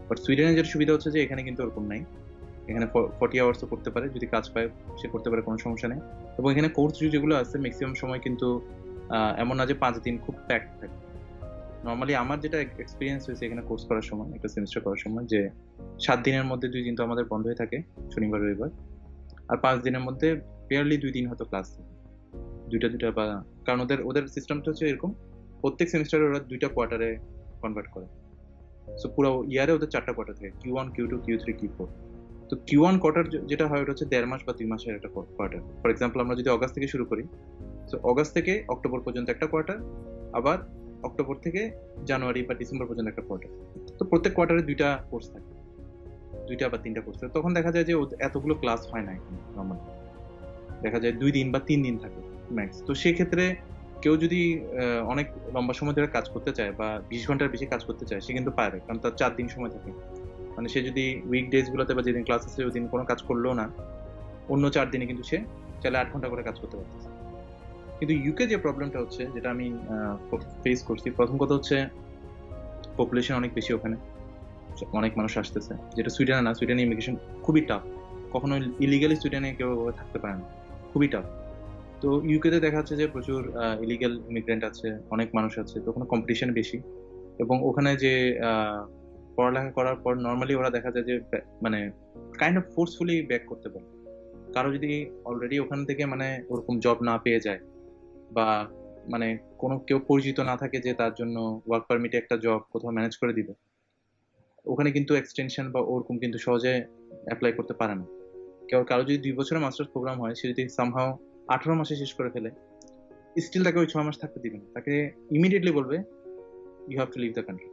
[SPEAKER 2] বাট সুইডেনের যেটা সুবিধা হচ্ছে যে এখানে কিন্তু ওরকম নাই, এখানে 40 আওয়ার্সও করতে পারে, যদি কাজ পায় সে করতে পারে, কোনো সমস্যা নেই। এবং এখানে কোর্স যেগুলো আছে ম্যাক্সিমাম সময় কিন্তু এমন না যে 5 দিন খুব প্যাক থাকে। নর্মালি আমার যেটা এক্সপিরিয়েন্স হয়েছে এখানে কোর্স করার সময়, একটা সেমিস্টার করার সময়, যে 7 দিনের মধ্যে 2 দিন তো আমাদের বন্ধ হয়ে থাকে, শনিবার রবিবার, আর 5 দিনের মধ্যে বিয়ারলি 2 দিন হয়তো ক্লাস থাকে, দুইটা বা, কারণ ওদের ওদের সিস্টেমটা হচ্ছে এরকম, প্রত্যেক সেমিস্টারে ওরা 2টা কোয়ার্টারে কনভার্ট করে। সো পুরো ইয়ারে ওদের 4টা কোয়ার্টার থাকে, Q1 Q2 Q3 Q4। তো Q1 কোয়ার্টার যেটা হয় ওটা হচ্ছে 1.5 মাস বা 2 মাসের একটা কোয়ার্টার। ফর এক্সাম্পল আমরা যদি অগাস্ট থেকে শুরু করি, তো অগাস্ট থেকে অক্টোবর পর্যন্ত একটা কোয়ার্টার, আবার অক্টোবর থেকে জানুয়ারি বা ডিসেম্বর পর্যন্ত একটা কোয়ার্টার। তো প্রত্যেক কোয়ার্টারে 2টা কোর্স থাকে, 2টা বা 3টা কোর্স থাকে। তখন দেখা যায় যে এতগুলো ক্লাস হয় না এখানে, নর্মালি দেখা যায় 2 দিন বা 3 দিন থাকে ম্যাক্স। তো সেক্ষেত্রে কেউ যদি অনেক লম্বা সময় ধরে কাজ করতে চায় বা 20 ঘন্টার বেশি কাজ করতে চায়, সে কিন্তু পারে, কারণ তার 4 দিন সময় থাকে। মানে সে যদি উইকডেজ গুলোতে বা যেদিন ক্লাস আছে ওই দিন কোনো কাজ করলেও না, অন্য 4 দিনে কিন্তু সে চাইলে 8 ঘন্টা করে কাজ করতে পারতেছে। কিন্তু ইউকে যে প্রবলেমটা হচ্ছে, যেটা আমি ফেস করছি, প্রথম কথা হচ্ছে পপুলেশন অনেক বেশি ওখানে, অনেক মানুষ আসতেছে, যেটা সুইডেনে না। সুইডেনে ইমিগ্রেশন খুবই টাফ, কখনো ইলিগালি সুইডেনে কেউ থাকতে পারে না, খুবই টাফ। তো ইউকেতে দেখা যাচ্ছে যে প্রচুর ইলিগাল ইমিগ্রেন্ট আছে, অনেক মানুষ আছে, তো ওখানে কম্পিটিশন বেশি। এবং ওখানে যে পড়ালেখা করার পর নর্মালি ওরা দেখা যায় যে মানে কাইন্ড অফ ফোর্সফুলি ব্যাক করতে পারে। কারো যদি অলরেডি ওখান থেকে মানে ওরকম জব না পেয়ে যায়, বা মানে কোনো কেউ পরিচিত না থাকে যে তার জন্য ওয়ার্ক পারমিটে একটা জব কোথাও ম্যানেজ করে দিবে, ওখানে কিন্তু এক্সটেনশন বা ওরকম কিন্তু সহজে অ্যাপ্লাই করতে পারে না। কারো যদি 2 বছরের মাস্টার্স প্রোগ্রাম হয়, সে যদি সামহাও 18 মাসে শেষ করে ফেলে, স্টিল তাকে ওই 6 মাস থাকতে দিবে না, তাকে ইমিডিয়েটলি বলবে you have to leave the country.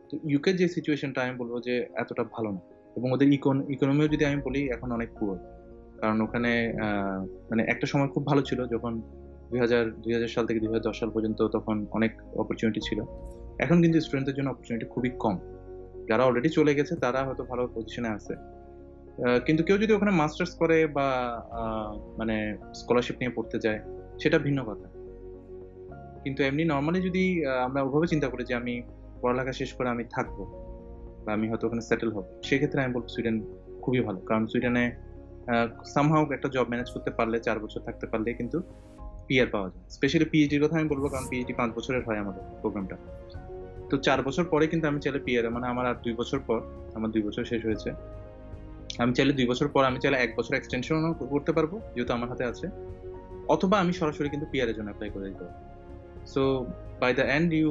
[SPEAKER 2] তো ইউকের যে সিচুয়েশনটা আমি বলবো যে এতটা ভালো না। এবং ওদের ইকোনমিও যদি আমি বলি এখন অনেক পুরো, কারণ ওখানে মানে একটা সময় খুব ভালো ছিল, যখন 2000 সাল থেকে 2010 সাল পর্যন্ত, তখন অনেক অপরচুনিটি ছিল। এখন কিন্তু স্টুডেন্টদের জন্য অপরচুনিটি খুবই কম। যারা অলরেডি চলে গেছে তারা হয়তো ভালো পজিশনে আছে, কিন্তু কেউ যদি ওখানে মাস্টার্স করে বা মানে স্কলারশিপ নিয়ে পড়তে যায়, সেটা ভিন্ন কথা। কিন্তু এমনি নর্মালি যদি আমরা ওভাবে চিন্তা করি যে আমি পড়ালেখা শেষ করে আমি থাকবো বা আমি হয়তো ওখানে সেটেল হবো, সেক্ষেত্রে আমি বলবো সুইডেন খুবই ভালো। কারণ সুইডেনে সামহাও একটা জব ম্যানেজ করতে পারলে, 4 বছর থাকতে পারলে কিন্তু পিআর পাওয়া যায়। স্পেশালি পিএইচডির কথা আমি বলবো, কারণ পিএইচডি 5 বছরের হয় আমাদের প্রোগ্রামটা। তো 4 বছর পরে কিন্তু আমি চাইলে পিআর, মানে আমার আর 2 বছর পর, আমার 2 বছর শেষ হয়েছে, আমি চাইলে 2 বছর পর আমি চাইলে 1 বছর এক্সটেনশনও করতে পারবো, যেহেতু আমার হাতে আছে, অথবা আমি সরাসরি কিন্তু পিআর এর জন্য অ্যাপ্লাই করে দিতে পারবো। So by the end you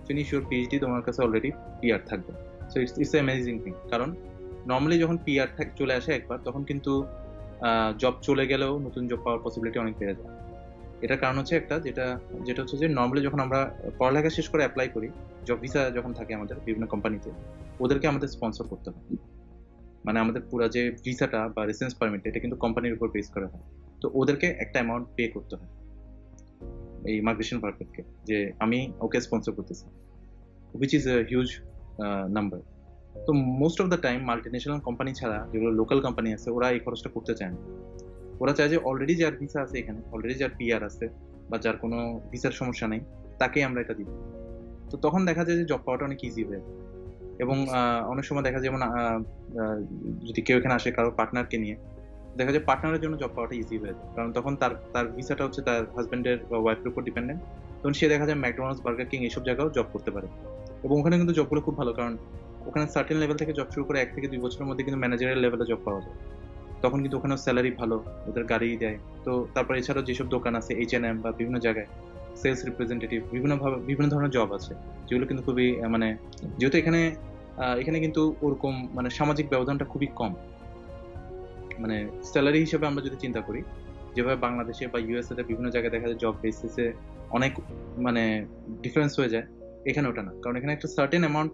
[SPEAKER 2] finish your PhD, তোমার কাছে অলরেডি পিআর থাকবে। So it's amazing thing. কারণ নর্মালি যখন পিআর চলে আসে একবার, তখন কিন্তু জব চলে গেলেও নতুন জব পাওয়ার পসিবিলিটি অনেক বেড়ে যায়। এটার কারণ হচ্ছে একটা, যেটা হচ্ছে যে নর্মালি যখন আমরা পড়ালেখা শেষ করে অ্যাপ্লাই করি, জব ভিসা যখন থাকে আমাদের বিভিন্ন কোম্পানিতে, ওদেরকে আমাদের স্পন্সর করতে হয়। মানে আমাদের পুরো যে ভিসাটা বা রেসিডেন্স পারমিট, এটা কিন্তু কোম্পানির উপর বেস করা হয়। তো ওদেরকে একটা অ্যামাউন্ট পে করতে হয় এই মাইগ্রেশন পারমিটকে, যে আমি ওকে স্পন্সর করতেছি, which is a huge number. তো most of the time multinational company ছাড়া যেগুলো লোকাল কোম্পানি আছে, ওরা এই খরচটা করতে চায় না। ওরা চায় যে অলরেডি যার ভিসা আছে এখানে, অলরেডি যার পিআর আছে বা যার কোনো ভিসার সমস্যা নেই, তাকেই আমরা এটা দিব। তো তখন দেখা যায় যে জব পাওয়াটা অনেক ইজি হয়ে যায়। এবং অনেক সময় দেখা যায়, যেমন যদি কেউ এখানে আসে কারো পার্টনারকে নিয়ে, দেখা যায় পার্টনারের জন্য জব পাওয়াটা ইজি হয়ে যায়, কারণ তখন তার ভিসাটা হচ্ছে তার হাজবেন্ডের বা ওয়াইফের উপর ডিপেন্ডেন্ট। তখন সে দেখা যায় ম্যাকডোনাল্ডস, বার্গার কিং এইসব জায়গাও জব করতে পারে। এবং ওখানে কিন্তু জবগুলো খুব ভালো, কারণ ওখানে সার্টেন লেভেল থেকে জব শুরু করে 1 থেকে 2 বছরের মধ্যে কিন্তু ম্যানেজারের লেভেলে জব পাওয়া যায়। তখন কিন্তু ওখানেও স্যালারি ভালো, ওদের গাড়ি দেয়। তো তারপর এছাড়াও যেসব দোকান আছে H&M বা বিভিন্ন জায়গায় সেলস রিপ্রেজেন্টেটিভ বিভিন্ন ধরনের জব আছে, যেগুলো কিন্তু খুবই মানে যেহেতু এখানে কিন্তু ওরকম মানে সামাজিক ব্যবধানটা খুবই কম। মানে স্যালারি হিসেবে আমরা যদি চিন্তা করি, যেভাবে বাংলাদেশে বা ইউএসএ তে বিভিন্ন জায়গায় দেখা যায় জব বেসিসে অনেক মানে ডিফারেন্স হয়ে যায়, এখানে ওটা না। কারণ এখানে একটা সার্টেন অ্যামাউন্ট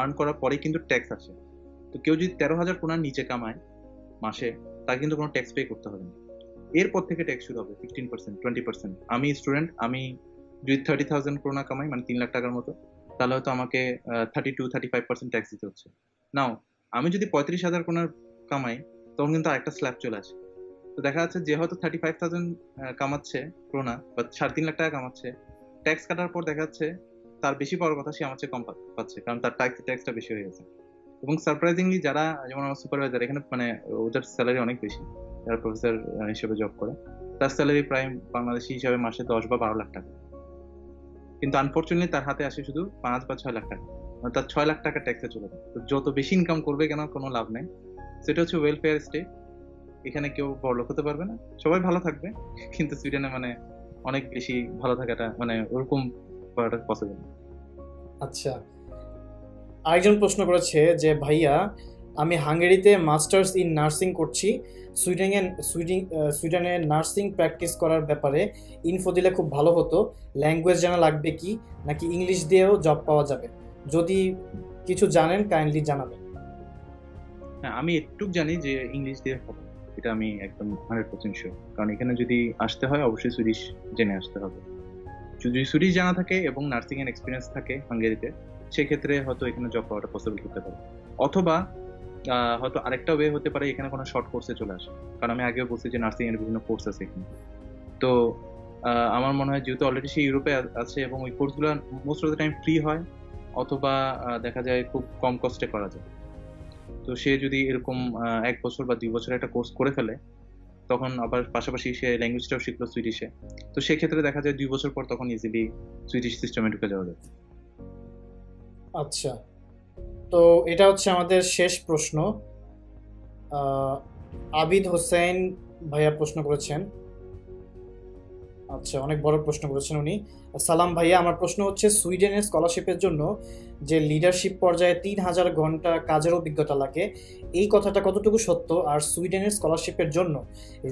[SPEAKER 2] আর্ন করার পরেই কিন্তু ট্যাক্স আসে। তো কেউ যদি 13,000 কোনার নিচে কামায় মাসে, তাকে কিন্তু কোনো ট্যাক্স পে করতে হবে না। এরপর থেকে ট্যাক্স শুরু হবে 15%, 20%। আমি স্টুডেন্ট, আমি যদি 30,000 ক্রোনা কামাই, মানে 3 লাখ টাকার মতো, তাহলে হয়তো আমাকে 32-35% ট্যাক্স দিতে হচ্ছে। নাও আমি যদি 35,000 ক্রোনার কামাই, তখন কিন্তু আরেকটা স্ল্যাব চলে আসে। তো দেখা যাচ্ছে যে হয়তো 35,000 কামাচ্ছে ক্রোনা বা 3.5 লাখ টাকা কামাচ্ছে, ট্যাক্স কাটার পর দেখা যাচ্ছে তার বেশি পাওয়ার কথা, সে আমার চেয়ে কম পাচ্ছে, কারণ তার ট্যাক্সটা বেশি হয়ে গেছে। এবং সারপ্রাইজিংলি যারা যেমন আমার সুপারভাইজার, এখানে মানে ওদের স্যালারি অনেক বেশি, যারা প্রফেসর হিসেবে জব করে, তার স্যালারি প্রায় বাংলাদেশি হিসাবে মাসে 10 বা 12 লাখ টাকা। কিন্তু আনফর্চুনেটলি তার হাতে আসে শুধু 5 বা 6 লাখ টাকা, মানে তার 6 লাখ টাকা ট্যাক্সে চলে যায়। তো যত বেশি ইনকাম করবে কেন, কোনো লাভ নেই। সেটা হচ্ছে ওয়েলফেয়ার স্টেট, এখানে কেউ বড়লোক হতে পারবে না, সবাই ভালো থাকবে। কিন্তু সুইডেনে মানে অনেক বেশি ভালো থাকাটা মানে ওরকম করাটা পসিবল না।
[SPEAKER 1] আচ্ছা, আরেকজন প্রশ্ন করেছে যে ভাইয়া, আমি হাঙ্গেরিতে মাস্টার্স ইন নার্সিং করছি, সুইডেনে নার্সিং প্র্যাকটিস করার ব্যাপারে ইনফো দিলে খুব ভালো হতো। ল্যাঙ্গুয়েজ জানা লাগবে কি, নাকি ইংলিশ দিয়েও জব পাওয়া যাবে? যদি কিছু জানেন কাইন্ডলি জানাবেন।
[SPEAKER 2] হ্যাঁ, আমি একটু জানি যে ইংলিশ দিয়ে হবে, এটা আমি একদম 100% শিওর। কারণ এখানে যদি আসতে হয় অবশ্যই সুইডিশ জেনে আসতে হবে। যদি সুইডিশ জানা থাকে এবং নার্সিং এর এক্সপিরিয়েন্স থাকে হাঙ্গেরিতে, সেক্ষেত্রে হয়তো এখানে জব পাওয়াটা পসিবল হতে পারে। অথবা হয়তো আরেকটা ওয়ে হতে পারে, এখানে কোনো শর্ট কোর্সে চলে আসে। কারণ আমি আগেও বলছি যে নার্সিং এর বিভিন্ন কোর্স আছে এখানে। তো আমার মনে হয় যেহেতু অলরেডি সে ইউরোপে আছে এবং ওই কোর্সগুলো most of the time free হয়, অথবা দেখা যায় খুব কম কস্টে করা যায়। তো সে যদি এরকম 1 বছর বা 2 বছর একটা কোর্স করে ফেলে, তখন আবার পাশাপাশি সে ল্যাঙ্গুয়েজটাও শিখলো সুইডিশে, তো সেক্ষেত্রে দেখা যায় 2 বছর পর তখন ইজিলি সুইডিশ সিস্টেমে ঢুকে যাওয়া যায়।
[SPEAKER 1] আচ্ছা, তো এটা হচ্ছে আমাদের শেষ প্রশ্ন। আবিদ হোসেন ভাইয়া প্রশ্ন করেছেন। আচ্ছা, অনেক বড় প্রশ্ন করেছেন উনি। সালাম ভাইয়া, আমার প্রশ্ন হচ্ছে সুইডেনের স্কলারশিপের জন্য যে লিডারশিপ পর্যায়ে 3,000 ঘন্টা কাজের অভিজ্ঞতা লাগে, এই কথাটা কতটুকু সত্য? আর সুইডেনের স্কলারশিপের জন্য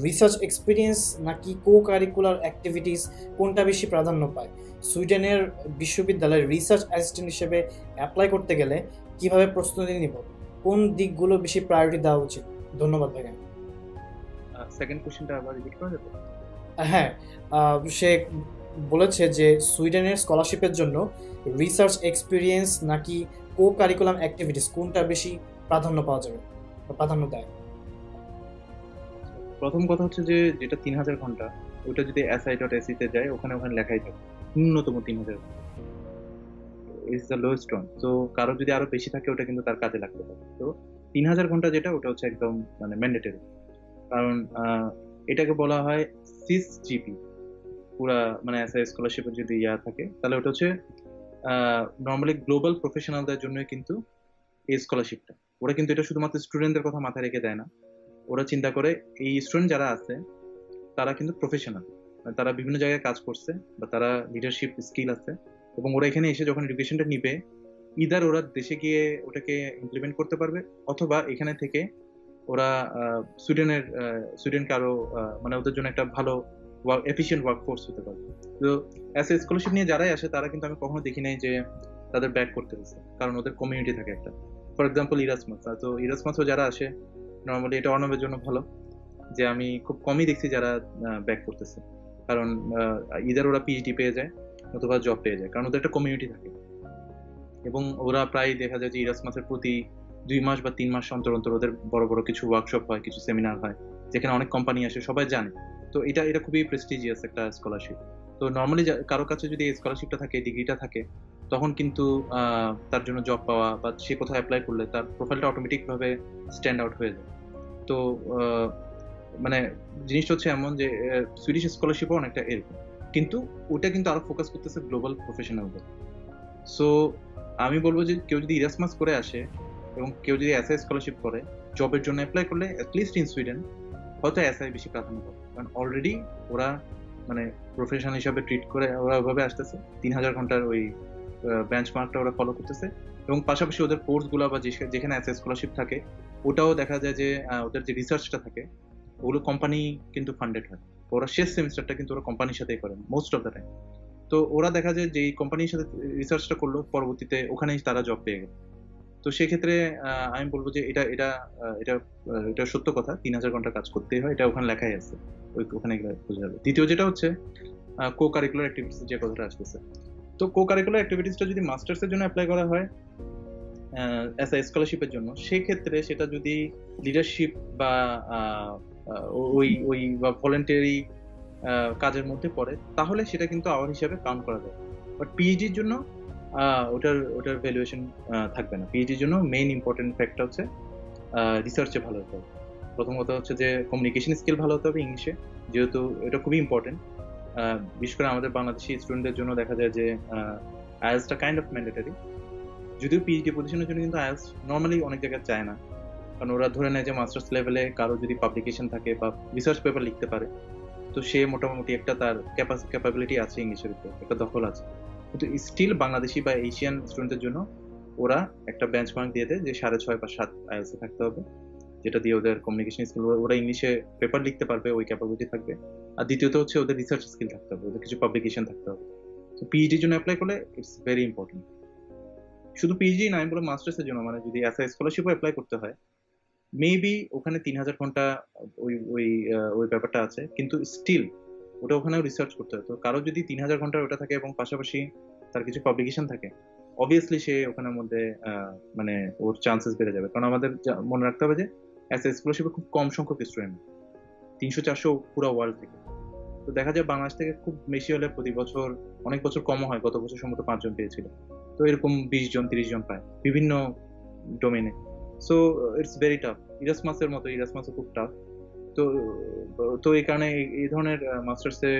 [SPEAKER 1] রিসার্চ এক্সপিরিয়েন্স নাকি কো কারিকুলার অ্যাক্টিভিটিস কোনটা বেশি প্রাধান্য পায়? সুইডেনের বিশ্ববিদ্যালয়ের রিসার্চ অ্যাসিস্ট্যান্ট হিসেবে অ্যাপ্লাই করতে গেলে কিভাবে প্রস্তুতি নিব? কোন দিকগুলো বেশি প্রায়োরিটি দেওয়া উচিত? ধন্যবাদ ভাইয়া।
[SPEAKER 2] সেকেন্ড কোশ্চেনটা আবার রিপিট করা যাবে?
[SPEAKER 1] হ্যাঁ, সে বলেছে যে সুইডেনের স্কলারশিপের জন্য রিসার্চ এক্সপিরিয়েন্স নাকি কো কারিকুলাম অ্যাক্টিভিটিস কোনটা বেশি প্রাধান্য পাওয়া যাবে বা প্রাধান্য দেয়?
[SPEAKER 2] প্রথম কথা হচ্ছে যে যেটা 3,000 ঘন্টা, ওটা যদি SI.SE তে যায়, ওখানে ওখানে লেখাই থাকে ন্যূনতম 3,000 ঘন্টা ইজ দ্য লোয়েস্ট ওয়ান। তো কারো যদি আরো বেশি থাকে, ওটা কিন্তু তার কাজে লাগতে পারে। তো 3,000 ঘন্টা যেটা, ওটা হচ্ছে একদম মানে ম্যান্ডেটরি। কারণ এটাকে বলা হয় সিস জিপি। পুরা মানে এসআই স্কলারশিপের যদি থাকে, তাহলে ওটা হচ্ছে নর্মালি গ্লোবাল প্রফেশনালদের জন্য কিন্তু এই স্কলারশিপটা। ওরা কিন্তু এটা শুধুমাত্র স্টুডেন্টদের কথা মাথায় রেখে দেয় না, ওরা চিন্তা করে এই স্টুডেন্ট যারা আছে তারা কিন্তু প্রফেশনাল, তারা বিভিন্ন জায়গায় কাজ করছে বা তারা লিডারশিপ স্কিল আছে, এবং ওরা এখানে এসে যখন এডুকেশনটা নিবে, ইদার ওরা দেশে গিয়ে ওটাকে ইমপ্লিমেন্ট করতে পারবে, অথবা এখানে থেকে ওরা সুইডেনকে আরো মানে ওদের জন্য একটা ভালো এফিশিয়েন্ট ওয়ার্ক ফোর্স হতে পারে। তো অ্যাজ এ স্কলারশিপ নিয়ে যারাই আসে, তারা কিন্তু আমি কখনো দেখি নাই যে তাদের ব্যাক করতে হয়েছে, কারণ ওদের কমিউনিটি থাকে একটা। ফর এক্সাম্পল ইরাসমাস, তো ইরাসমাসও যারা আসে নর্মালি, এটা অর্ণবের জন্য ভালো যে আমি খুব কমই দেখছি যারা ব্যাক করতেছে, কারণ ইদার ওরা পিএইচডি পেয়ে যায় অথবা জব পেয়ে যায়, কারণ ওদের একটা কমিউনিটি থাকে। এবং ওরা প্রায় দেখা যায় যে ইরাসমাসের প্রতি 2 মাস বা 3 মাস অন্তর অন্তর ওদের বড় বড় কিছু ওয়ার্কশপ হয়, কিছু সেমিনার হয়, যেখানে অনেক কোম্পানি আসে, সবাই জানে। তো এটা খুবই প্রেস্টিজিয়াস একটা স্কলারশিপ। তো নর্মালি কারো কাছে যদি এই স্কলারশিপটা থাকে, ডিগ্রিটা থাকে, তখন কিন্তু তার জন্য জব পাওয়া বা সে কোথাও অ্যাপ্লাই করলে তার প্রোফাইলটা অটোমেটিক ভাবে স্ট্যান্ড আউট হয়ে যায়। তো মানে জিনিসটা হচ্ছে এমন যে সুইডিশ স্কলারশিপও অনেকটা এরকম, কিন্তু ওটা কিন্তু আরো ফোকাস করতেছে গ্লোবাল প্রফেশনালদের। সো আমি বলবো যে কেউ যদি ইরাসমাস করে আসে এবং কেউ যদি এসআই স্কলারশিপ করে, জবের জন্য অ্যাপ্লাই করলে অ্যাটলিস্ট ইন সুইডেন হয়তো এসআই বেশি প্রাধান্য পাবে, কারণ অলরেডি ওরা মানে প্রফেশন হিসাবে ট্রিট করে ওরা ওইভাবে আসতেছে, 3,000 ঘন্টার ওই বেঞ্চমার্কটা ওরা ফলো করতেছে, এবং পাশাপাশি ওদের কোর্সগুলো বা যেখানে এসআই স্কলারশিপ থাকে ওটাও দেখা যায় যে ওদের যে রিসার্চটা থাকে ওগুলো কোম্পানি কিন্তু ফান্ডেড হয়। ওরা শেষ সেমিস্টারটা কিন্তু ওরা কোম্পানির সাথেই করেন মোস্ট অফ দ্য টাইম। তো ওরা দেখা যায় যে এই কোম্পানির সাথে রিসার্চটা করলো, পরবর্তীতে ওখানেই তারা জব পেয়ে গেল। তো সেক্ষেত্রে আমি বলবো যে এটা এটা এটা এটা সত্য কথা, 3,000 ঘন্টা কাজ করতেই হয়, এটা ওখানে লেখাই আছে, ওখানে গেলে বোঝা যাবে। দ্বিতীয় যেটা হচ্ছে কো কারিকুলার অ্যাক্টিভিটিস, যে কথাটা আসতেছে। তো কো কারিকুলার অ্যাক্টিভিটিসটা যদি মাস্টার্স এর জন্য অ্যাপ্লাই করা হয় অ্যাজ আ স্কলারশিপের জন্য, সেক্ষেত্রে সেটা যদি লিডারশিপ বা ওই ওই বা ভলেন্টারি কাজের মধ্যে পড়ে, তাহলে সেটা কিন্তু আওয়ার হিসাবে কাউন্ট করা যায়। বাট পিএইচডির জন্য ওটার ভ্যালুয়েশন থাকবে না। পিএইচডির জন্য মেইন ইম্পর্টেন্ট ফ্যাক্টর হচ্ছে রিসার্চে ভালো হতে হবে। প্রথমত হচ্ছে যে কমিউনিকেশন স্কিল ভালো হতে হবে ইংলিশে, যেহেতু এটা খুবই ইম্পর্টেন্ট। বিশেষ করে আমাদের বাংলাদেশি স্টুডেন্টদের জন্য দেখা যায় যে আইএলটিএসটা কাইন্ড অফ ম্যান্ডেটরি। যদিও পিএইচডি পজিশনের জন্য কিন্তু আইএলটিএস নর্মালি অনেক জায়গায় চায় না, কারণ ওরা ধরে নেয় যে মাস্টার্স লেভেলে কারো যদি পাবলিকেশন থাকে বা রিসার্চ পেপার লিখতে পারে, তো সে মোটামুটি একটা তার ক্যাপাবিলিটি আছে, ইংলিশের উপর একটা দখল আছে। কিন্তু স্টিল বাংলাদেশি বা এশিয়ান স্টুডেন্টদের জন্য ওরা একটা বেঞ্চমার্ক দিয়ে দেয় যে 6.5 বা 7 আইএলটিএস থাকতে হবে, যেটা দিয়ে ওদের কমিউনিকেশন স্কিল, ওরা ইংলিশে পেপার লিখতে পারবে, ওই ক্যাপাবিলিটি থাকবে। আর দ্বিতীয়ত হচ্ছে ওদের রিসার্চ স্কিল থাকতে হবে, ওদের কিছু পাবলিকেশন থাকতে হবে। তো পিএইচডির জন্য অ্যাপ্লাই করলে ইটস ভেরি ইম্পর্টেন্ট। শুধু পিএইচডি না, আমি বলবো মাস্টার্সের জন্য, মানে যদি এসআই স্কলারশিপও অ্যাপ্লাই করতে হয়, মেবি ওখানে 3,000 ঘন্টা ওই ওই ওই ব্যাপারটা আছে, কিন্তু স্টিল ওটা ওখানেও রিসার্চ করতে হয়। তো কারো যদি 3,000 ঘন্টা ওটা থাকে এবং পাশাপাশি তার কিছু পাবলিকেশন থাকে, অবভিয়াসলি সে ওখানের মধ্যে মানে ওর চান্সেস বেড়ে যাবে। কারণ আমাদের মনে রাখতে হবে যে এসআই স্কলারশিপে খুব কম সংখ্যক স্টুডেন্ট, 300-400 পুরো ওয়ার্ল্ড থেকে। তো দেখা যায় বাংলাদেশ থেকে খুব বেশি হলে প্রতি বছর, অনেক বছর কমও হয়, গত বছর সম্ভবত 5 জন পেয়েছিল। তো এরকম 20 জন 30 জন পায় বিভিন্ন ডোমেনে। So it's very tough. ইরাসমাসের মতো, ইরাসমাসও খুব টাফ। তো তো এই কারণে এই ধরনের মাস্টার্সে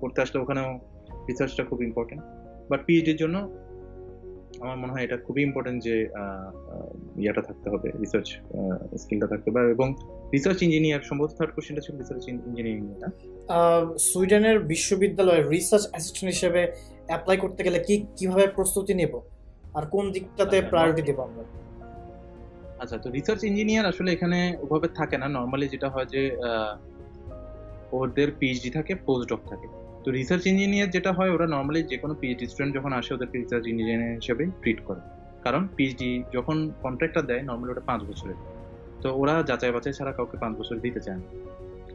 [SPEAKER 2] করতে আসলে ওখানেও রিসার্চটা খুব ইম্পর্টেন্ট। বাট পিএইচডির জন্য আমার মনে হয় এটা খুবই ইম্পর্টেন্ট যে ইয়াটা থাকতে হবে, রিসার্চ স্কিলটা থাকতে হবে। এবং রিসার্চ ইঞ্জিনিয়ার, সম্ভবত থার্ড কোশ্চেনটা ছিল রিসার্চ ইঞ্জিনিয়ারিং। এটা
[SPEAKER 1] সুইডেনের বিশ্ববিদ্যালয়ে রিসার্চ অ্যাসিস্ট্যান্ট হিসেবে অ্যাপ্লাই করতে গেলে কিভাবে প্রস্তুতি নেব আর কোন দিকটাতে প্রায়োরিটি দেব আমরা?
[SPEAKER 2] আচ্ছা, তো রিসার্চ ইঞ্জিনিয়ার আসলে এখানে ওভাবে থাকে না। নর্মালি যেটা হয় যে ওদের পিএইচডি থাকে, পোস্ট ডক থাকে। তো রিসার্চ ইঞ্জিনিয়ার যেটা হয়, ওরা নর্মালি যে কোনো পিএইচডি স্টুডেন্ট যখন আসে ওদেরকে রিসার্চ ইঞ্জিনিয়ার হিসেবে ট্রিট করে, কারণ পিএইচডি যখন কন্ট্রাক্টটা দেয় নর্মালি ওটা 5 বছরের। তো ওরা যাচাই বাছাই ছাড়া কাউকে 5 বছর দিতে চায় না।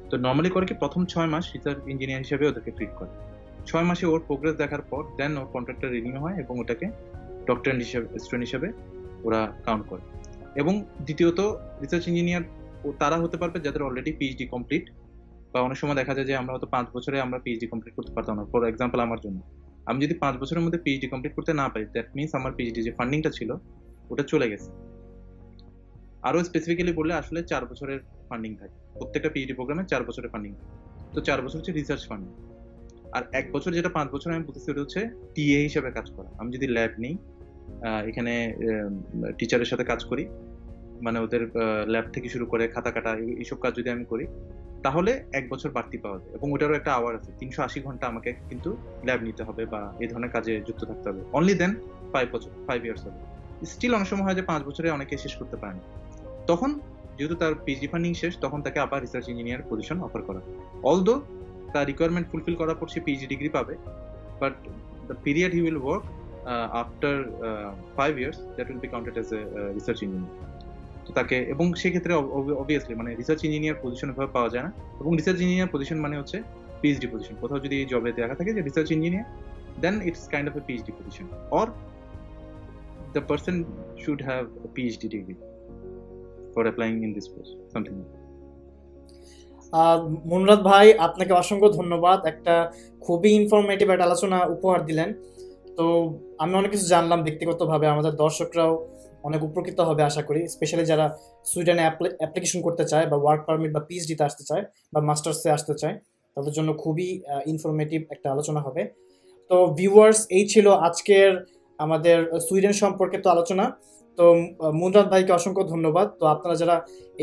[SPEAKER 2] তো নর্মালি করে কি প্রথম 6 মাস রিসার্চ ইঞ্জিনিয়ার হিসেবে ওদেরকে ট্রিট করে। 6 মাসে ওর প্রোগ্রেস দেখার পর দেন ওর কন্ট্রাক্টটা রিনিউ হয় এবং ওটাকে ডক্টরেট হিসেবে, স্টুডেন্ট হিসেবে ওরা কাউন্ট করে। এবং দ্বিতীয়ত রিসার্চ ইঞ্জিনিয়ার তারা হতে পারবে যাদের অলরেডি পিএইচডি কমপ্লিট, বা অনেক সময় দেখা যায় যে আমরা হয়তো 5 বছরে আমরা পিএইচডি কমপ্লিট করতে পারতাম না। ফর এক্সাম্পল আমার জন্য, আমি যদি 5 বছরের মধ্যে পিএইচডি কমপ্লিট করতে না পারি, দ্যাট মিনস আমার পিএইচডি যে ফান্ডিংটা ছিল ওটা চলে গেছে। আরো স্পেসিফিক্যালি বললে আসলে 4 বছরের ফান্ডিং থাকে, প্রত্যেকটা পিএইচডি প্রোগ্রামে 4 বছরের ফান্ডিং। তো 4 বছর হচ্ছে রিসার্চ ফান্ডিং। আর 1 বছর, যেটা 5 বছর আমি বলতেছি, ওটা হচ্ছে টিএ হিসেবে কাজ করা। আমি যদি ল্যাব নেই, এখানে টিচারের সাথে কাজ করি, মানে ওদের ল্যাব থেকে শুরু করে খাতা কাটা এইসব কাজ যদি আমি করি, তাহলে 1 বছর বাড়তি পাওয়া যায়। এবং ওটারও একটা আওয়ার আছে, 380 ঘন্টা আমাকে কিন্তু ল্যাব নিতে হবে বা এই ধরনের কাজে যুক্ত থাকতে হবে। অনলি দেন 5 ইয়ার্স হবে। স্টিল অনেক সময় হয় যে 5 বছরে অনেকে শেষ করতে পারে না। তখন যেহেতু তার পিএইচডি ফান্ডিং শেষ, তখন তাকে আবার রিসার্চ ইঞ্জিনিয়ার পজিশন অফার করা। অলদো তার রিকোয়ারমেন্ট ফুলফিল করার পর সে পিএইচডি ডিগ্রি পাবে, but the period he will work after 5 years, that will be counted as a research engineer. তো তাকে, এবং সেক্ষেত্রে অবভিয়াসলি মানে রিসার্চ ইঞ্জিনিয়ার পজিশন এভাবে পাওয়া যায় না। এবং রিসার্চ ইঞ্জিনিয়ার পজিশন মানে হচ্ছে পিএইচডি পজিশন। কোথাও যদি জবে দেখা থাকে যে research engineer, then it's kind of a PhD position, or the person should have a PhD degree for applying in this post, something like that.
[SPEAKER 1] মুনরাদ ভাই, আপনাকে অসংখ্য ধন্যবাদ, একটা খুবই ইনফরমেটিভ একটা আলোচনা উপহার দিলেন। তো আমি অনেক কিছু জানলাম ব্যক্তিগতভাবে, আমাদের দর্শকরাও অনেক উপকৃত হবে আশা করি, স্পেশালি যারা সুইডেনে অ্যাপ্লিকেশন করতে চায় বা ওয়ার্ক পারমিট বা পিএইচডিতে আসতে চায় বা মাস্টার্সে আসতে চায়, তাদের জন্য খুবই ইনফরমেটিভ একটা আলোচনা হবে। তো ভিউয়ার্স, এই ছিল আজকের আমাদের সুইডেন সম্পর্কে তো আলোচনা। তো মুনরাদ ভাইকে অসংখ্য ধন্যবাদ। তো আপনারা যারা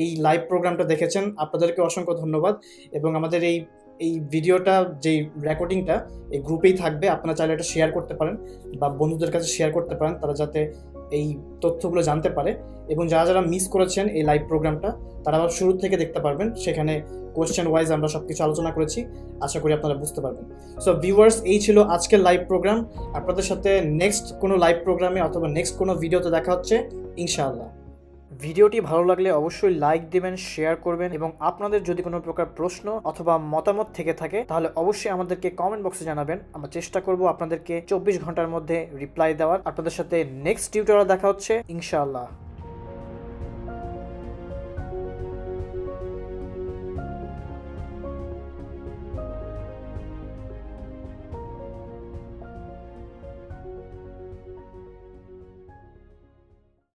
[SPEAKER 1] এই লাইভ প্রোগ্রামটা দেখেছেন আপনাদেরকে অসংখ্য ধন্যবাদ। এবং আমাদের এই এই ভিডিওটা যেই রেকর্ডিংটা এই গ্রুপেই থাকবে, আপনারা চাইলে এটা শেয়ার করতে পারেন বা বন্ধুদের কাছে শেয়ার করতে পারেন, তারা যাতে এই তথ্যগুলো জানতে পারে। এবং যারা যারা মিস করেছেন এই লাইভ প্রোগ্রামটা তারা আবার শুরু থেকে দেখতে পারবেন, সেখানে কোয়েশ্চেন ওয়াইজ আমরা সব কিছু আলোচনা করেছি, আশা করি আপনারা বুঝতে পারবেন। সো ভিউয়ার্স, এই ছিল আজকের লাইভ প্রোগ্রাম। আপনাদের সাথে নেক্সট কোনো লাইভ প্রোগ্রামে অথবা নেক্সট কোনো ভিডিওতে দেখা হচ্ছে ইনশাআল্লাহ। ভিডিওটি ভালো লাগলে অবশ্যই লাইক দিবেন, শেয়ার করবেন এবং আপনাদের যদি কোনো প্রকার প্রশ্ন অথবা মতামত থেকে থাকে তাহলে অবশ্যই আমাদেরকে কমেন্ট বক্সে জানাবেন। আমরা চেষ্টা করব আপনাদেরকে 24 ঘন্টার মধ্যে রিপ্লাই দেওয়ার। আপনাদের সাথে নেক্সট টিউটোরিয়ালে দেখা হচ্ছে ইনশাআল্লাহ।